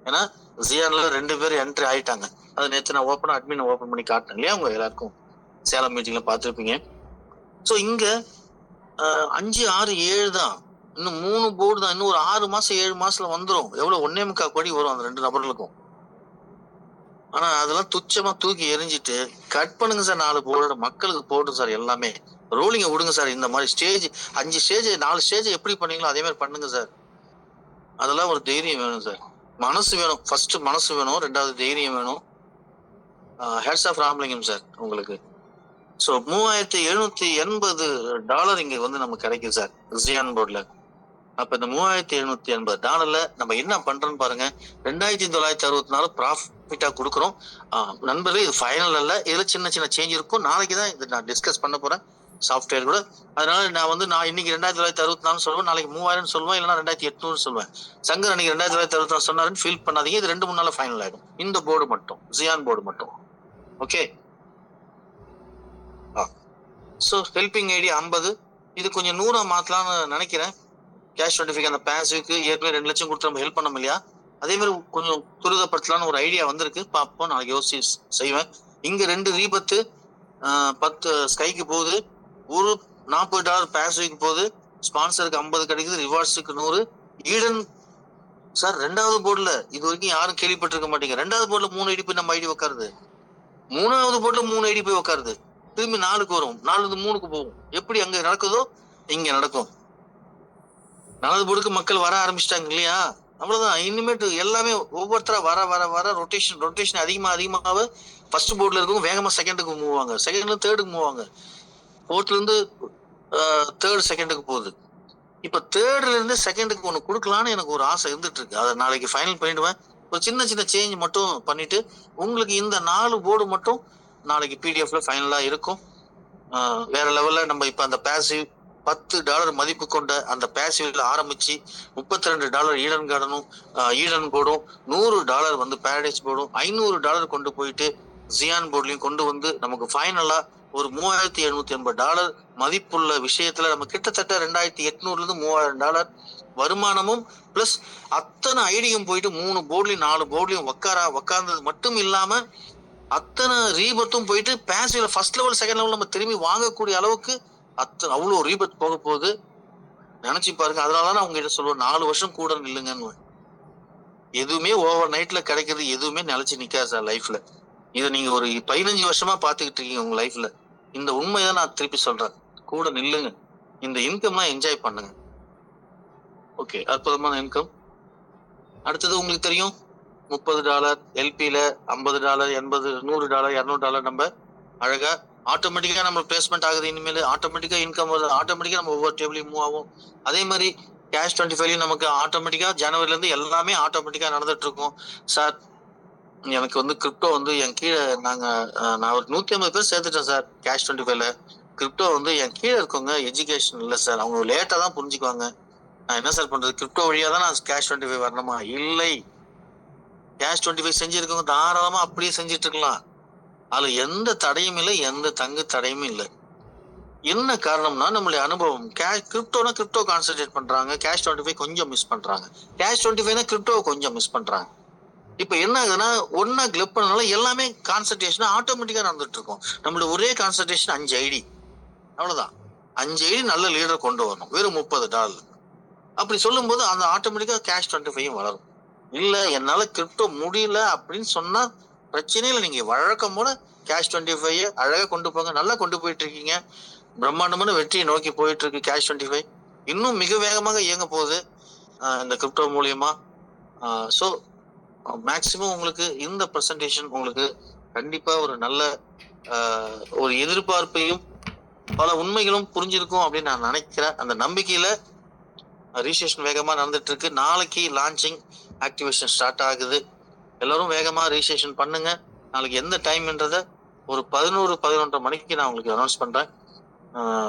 ஏன்னா ஜியான்ல 2 பேர் என்ட்ரி ஆயிட்டாங்க. அது நேற்று நான் அட்மின் ஓப்பன் பண்ணி காட்டினேன் இல்லையா, உங்க எல்லாருக்கும் சேலம் மீட்டிங்ல பார்த்துருப்பீங்க. ஸோ இங்க 5, 6, 7 தான், இன்னும் 3 போர்டு தான். இன்னும் ஒரு 6 மாசம் 7 மாசத்துல வந்துடும். எவ்வளவு 1.25 கோடி வரும் அந்த 2 நபர்களுக்கும். ஆனா அதெல்லாம் துச்சமா தூக்கி எரிஞ்சிட்டு கட் பண்ணுங்க சார். 4 போர்டோட மக்களுக்கு போடும் சார். எல்லாமே ரோலிங்க விடுங்க சார். இந்த மாதிரி ஸ்டேஜ் 5 ஸ்டேஜ் 4 ஸ்டேஜ் எப்படி பண்ணீங்களோ அதே மாதிரி பண்ணுங்க சார். அதெல்லாம் ஒரு தைரியம் வேணும் சார், மனசு வேணும். ஃபர்ஸ்ட் மனசு வேணும், 2வது தைரியம் வேணும். ஹேட்ஸ் ஆஃப் ராமலிங்கம் சார் உங்களுக்கு. ஸோ $3780 இங்க வந்து நமக்கு கிடைக்கும் சார் ஜியான் போர்ட்ல. அப்ப இந்த $3780 நம்ம என்ன பண்றோம்னு பாருங்க. 2964 ப்ராஃபிட்டா கொடுக்குறோம். நண்பர்களே, இது ஃபைனல் அல்ல. இதுல சின்ன சின்ன சேஞ்ச் இருக்கும். நாளைக்கு தான் இது நான் டிஸ்கஸ் பண்ண போறேன் சாஃப்ட்வேர் கூட. அதனால நான் இன்னைக்கு 2964 சொல்லுவேன், நாளைக்கு 3000 சொல்லுவேன், இல்லைன்னா 2800 சொல்லுவேன். சங்கர் அன்னைக்கு 2964 சொன்னாருன்னு ஃபீல் பண்ணாதீங்க. இது 2-3 நாள்ல ஃபைனல் ஆயிடும். இந்த போர்டு மட்டும், ஜியான் போர்டு மட்டும். ஓகே. ஸோ ஹெல்பிங் ஐடி 50, இது கொஞ்சம் 100 மாத்தலாம்னு நினைக்கிறேன். கேஷ் 25 அந்த பேசிவ்க்கு ஏற்கனவே 2 லட்சம் கொடுத்து நம்ம ஹெல்ப் பண்ணோம் இல்லையா, அதே மாதிரி கொஞ்சம் துரிதப்படுத்தலாம்னு ஒரு ஐடியா வந்திருக்கு. பார்ப்போம், நாளைக்கு யோசிச்சு செய்வேன். இங்க 2 ரீபத்து 10 ஸ்கைக்கு போகுது, ஒரு $40 பேசிவ்க்கு போகுது, ஸ்பான்சருக்கு 50 கிடைக்குது, ரிவார்ட்ஸுக்கு 100. ஈடன் சார் 2வது போர்டுல இது வரைக்கும் யாரும் கேள்விப்பட்டிருக்க மாட்டீங்க. 2வது போர்டுல 3 ஐடி போய் நம்ம ஐடி உட்காருது, 3வது போர்டுல 3 ஐடி போய் உட்காருது, திரும்பி 4க்கு வரும், 4ல 3க்கு போகும். எப்படி அங்க நடக்குதோ இங்க நடக்கும். 4வது போர்டுக்கு மக்கள் வர ஆரம்பிச்சிட்டாங்க இல்லையா, அவ்வளவுதான். இனிமேட்டு எல்லாமே ஒவ்வொருத்தரா வர வர வர ரொட்டேஷன் அதிகமாக ஃபர்ஸ்ட் போர்டுல இருக்கவங்க வேகமா செகண்டுக்கு மூவ் ஆவாங்க, செகண்ட்ல தேர்டுக்கு மூவ் ஆவாங்க, ஃபோர்த்ல இருந்து தேர்ட் செகண்டுக்கு போகுது. இப்ப தேர்ட்ல இருந்து செகண்டுக்கு ஒண்ணு கொடுக்கலான்னு எனக்கு ஒரு ஆசை இருந்துட்டு இருக்கு. அதை நாளைக்கு ஃபைனல் பண்ணிடுவேன். ஒரு சின்ன சின்ன சேஞ்ச் மட்டும் பண்ணிட்டு உங்களுக்கு இந்த 4 போர்டு மட்டும் நாளைக்கு பிடிஎஃப்ல ஃபைனலா இருக்கும். வேற லெவல்ல நம்ம இப்ப அந்த பேசிவ் $10 மதிப்பு கொண்ட அந்த பேசிவ்ல ஆரம்பிச்சு $32 ஈடன் கார்டனும் ஈடன் போர்டும், $100 வந்து பாரடைஸ் போர்டும், $500 கொண்டு போயிட்டு ஜியான் போர்ட்லயும் கொண்டு வந்து நமக்கு ஃபைனலா ஒரு $3780 மதிப்புள்ள விஷயத்துல நம்ம கிட்டத்தட்ட 2800 இருந்து $3000 வருமானமும் பிளஸ் அத்தனை ஐடியும் போயிட்டு 3 போர்ட்லயும் 4 போர்ட்லயும் உட்கார்ந்தது மட்டும் இல்லாம அத்தனை ரீபத்தும் போயிட்டு பேசிவ்ல ஃபர்ஸ்ட் லெவல் செகண்ட் லெவல் நம்ம திரும்பி வாங்கக்கூடிய அளவுக்கு அவ்வளோ ரீபத் போக போகுது. நினைச்சு பாருங்க. அதனாலதான் நான் உங்ககிட்ட சொல்லுவேன், 4 வருஷம் கூட நில்லுங்கன்னு. எதுவுமே ஓவர் நைட்ல கிடைக்கிறது எதுவுமே நிலைச்சு நிக்காது சார் லைஃப்ல. இதை நீங்க ஒரு 15 வருஷமா பாத்துக்கிட்டு இருக்கீங்க உங்க லைஃப்ல. இந்த உண்மைதான் நான் திருப்பி சொல்றேன். கூட நில்லுங்க, இந்த இன்கம்லாம் என்ஜாய் பண்ணுங்க. ஓகே, அற்புதமான இன்கம். அடுத்தது உங்களுக்கு தெரியும், $30 எல்பில, $50, $80, $100, $200 நம்ம அழகா ஆட்டோமேட்டிக்கா நம்ம பிளேஸ்மெண்ட் ஆகுது. இனிமேல் ஆட்டோமேட்டிக்கா இன்கம் வருது, ஆட்டோமேட்டிக்கா நம்ம ஒவ்வொரு டேபிளையும் மூவ் ஆகும். அதே மாதிரி கேஷ் 25 நமக்கு ஆட்டோமேட்டிக்கா ஜனவரில இருந்து எல்லாமே ஆட்டோமேட்டிக்கா நடந்துட்டு இருக்கும். சார் எனக்கு வந்து கிரிப்டோ வந்து என் கீழே நான் ஒரு 150 பேர் சேர்த்துட்டேன் சார் கேஷ் 25ல. கிரிப்டோ வந்து என் கீழே இருக்கவங்க எஜுகேஷன் இல்லை சார், அவங்க லேட்டா தான் புரிஞ்சுக்குவாங்க. நான் என்ன சார் பண்றது, கிரிப்டோ வழியா தான் நான் கேஷ் 25 வரணுமா? இல்லை, கேஷ் 25 செஞ்சிருக்கவங்க தாராளமா அப்படியே செஞ்சிட்டு இருக்கலாம். அதுல எந்த தடையும் இல்லை, எந்த தங்கு தடையும் இல்லை. என்ன காரணம்னா நம்மளுடைய அனுபவம். கிரிப்டோ கான்சென்ட்ரேட் பண்றாங்க, கேஷ் 25 கொஞ்சம் மிஸ் பண்றாங்க. கேஷ் 25 கிரிப்டோ கொஞ்சம் மிஸ் பண்றாங்க. இப்ப என்ன ஆகுதுன்னா, ஒன்னா கிளப் பண்ணனால எல்லாமே கான்சன்ட்ரேஷன் ஆட்டோமேட்டிக்கா நடந்துட்டு இருக்கும். நம்மளோட ஒரே கான்சன்ட்ரேஷன் 5 ஐடி, அவ்வளவுதான். 5 ஐடி நல்ல லீடர் கொண்டு வரணும், வெறும் $30. அப்படி சொல்லும் போது அந்த ஆட்டோமேட்டிக்கா கேஷ் 25 வளரும். இல்ல என்னால கிரிப்டோ முடியல அப்படின்னு சொன்னா பிரச்சனை இல்லை. நீங்க வழக்கம் போல கேஷ் 25 அழகா கொண்டு போங்க. நல்லா கொண்டு போயிட்டு இருக்கீங்க. பிரம்மாண்டமான வெற்றியை நோக்கி போயிட்டு இருக்கு கேஷ் 25. இன்னும் மிக வேகமாக இயங்க போகுது இந்த கிரிப்டோ மூலியமா. ஸோ மேக்சிமம் உங்களுக்கு இந்த பிரசன்டேஷன் உங்களுக்கு கண்டிப்பா ஒரு நல்ல ஒரு எதிர்பார்ப்பையும் பல உண்மைகளும் புரிஞ்சிருக்கும் அப்படின்னு நான் நினைக்கிறேன். அந்த நம்பிக்கையில ரிஜிஸ்ட்ரேஷன் வேகமா நடந்துட்டு இருக்கு. நாளைக்கு லான்ச்சிங் ஆக்டிவேஷன் ஸ்டார்ட் ஆகுது. எல்லாரும் வேகமா ரிஜிஸ்ட்ரேஷன் பண்ணுங்க. நாளைக்கு எந்த டைம்ன்றத ஒரு 11-11:30 மணிக்கு நான் உங்களுக்கு அனௌன்ஸ் பண்றேன்.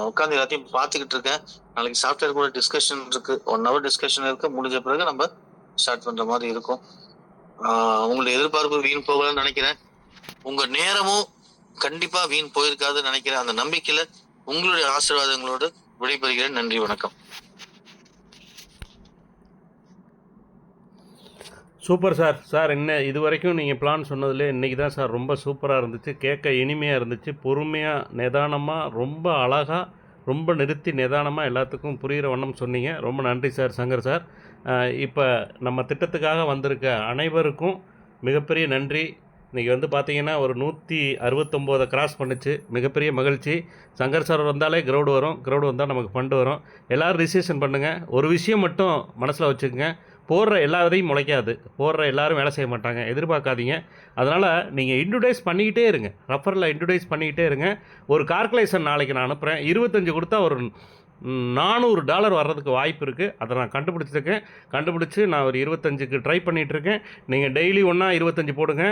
உட்காந்து எல்லாத்தையும் பார்த்துக்கிட்டு இருக்கேன். நாளைக்கு சாஃப்ட்வேர் கூட டிஸ்கஷன் இருக்கு, 1 hour டிஸ்கஷன் இருக்கு. முடிஞ்ச பிறகு நம்ம ஸ்டார்ட் பண்ற மாதிரி இருக்கும். உங்களுடைய எதிர்பார்ப்பு வீண் போகலன்னு நினைக்கிறேன். உங்க நேரமும் கண்டிப்பா வீண் போயிருக்காதுன்னு நினைக்கிறேன். அந்த நம்பிக்கையில உங்களுடைய ஆசீர்வாதங்களோடு விடைபெறுகிறேன். நன்றி, வணக்கம். Super sir. சார் இது வரைக்கும் நீங்கள் பிளான் சொன்னதுலே இன்றைக்கி தான் சார் ரொம்ப சூப்பராக இருந்துச்சு, கேட்க இனிமையாக இருந்துச்சு. பொறுமையாக நிதானமாக ரொம்ப அழகாக ரொம்ப நிறுத்தி நிதானமாக எல்லாத்துக்கும் புரிகிற வண்ணம் சொன்னீங்க. ரொம்ப நன்றி சார் சங்கர் சார். இப்போ நம்ம திட்டத்துக்காக வந்திருக்க அனைவருக்கும் மிகப்பெரிய நன்றி. இன்றைக்கி வந்து பார்த்திங்கன்னா ஒரு 169 கிராஸ் பண்ணிச்சு, மிகப்பெரிய மகிழ்ச்சி. சங்கர் சார் வந்தாலே க்ரௌடு வரும், க்ரௌடு வந்தால் நமக்கு ஃபண்டு வரும். எல்லோரும் ரிஜிஸ்ட்ரேஷன் பண்ணுங்கள். ஒரு விஷயம் மட்டும் மனசில் வச்சுக்கோங்க, போடுற எல்லா விதையும் முளைக்காது, போடுற எல்லாரும் வேலை செய்ய மாட்டாங்க, எதிர்பார்க்காதீங்க. அதனால் நீங்கள் இன்ட்ரடியூஸ் பண்ணிக்கிட்டே இருங்க, ரெஃபரில் இன்ட்ரடியூஸ் பண்ணிக்கிட்டே இருங்க. ஒரு கால்குலேஷன் நாளைக்கு நான் அனுப்புகிறேன். 25 கொடுத்தா ஒரு $400 வர்றதுக்கு வாய்ப்பு இருக்குது. அதை நான் கண்டுபிடிச்சி நான் ஒரு 25க்கு ட்ரை பண்ணிகிட்ருக்கேன். நீங்கள் டெய்லி ஒன்றா 25 போடுங்க,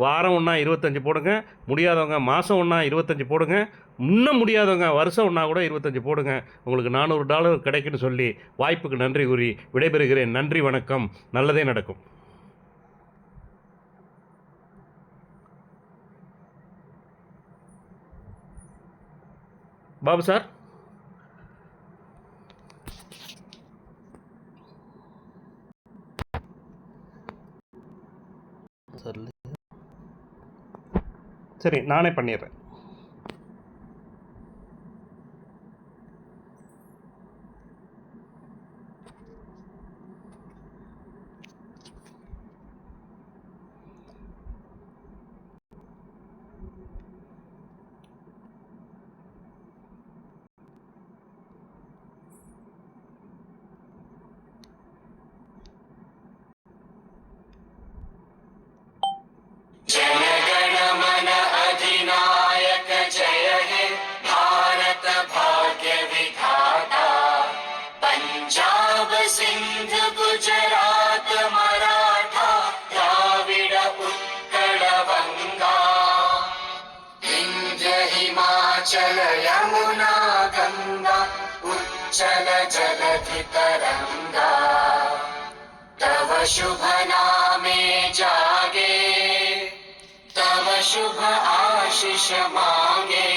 வாரம் ஒன்றா 25 போடுங்க, முடியாதவங்க மாதம் ஒன்றா 25 போடுங்க, இன்னும் முடியாதவங்க வருஷம் ஒன்றா கூட 25 போடுங்க. உங்களுக்கு $400 கிடைக்குன்னு சொல்லி வாய்ப்புக்கு நன்றி கூறி விடைபெறுகிறேன். நன்றி, வணக்கம். நல்லதே நடக்கும். பாபு சார், சரி நானே பண்ணிடுறேன். सिंध गुजरात मराठा द्राविड उत्कल बंगा विंध्य हिमाचल यमुना गंगा उच्चल जलधि तरंगा तव शुभ नामे जागे तव शुभ आशीष मांगे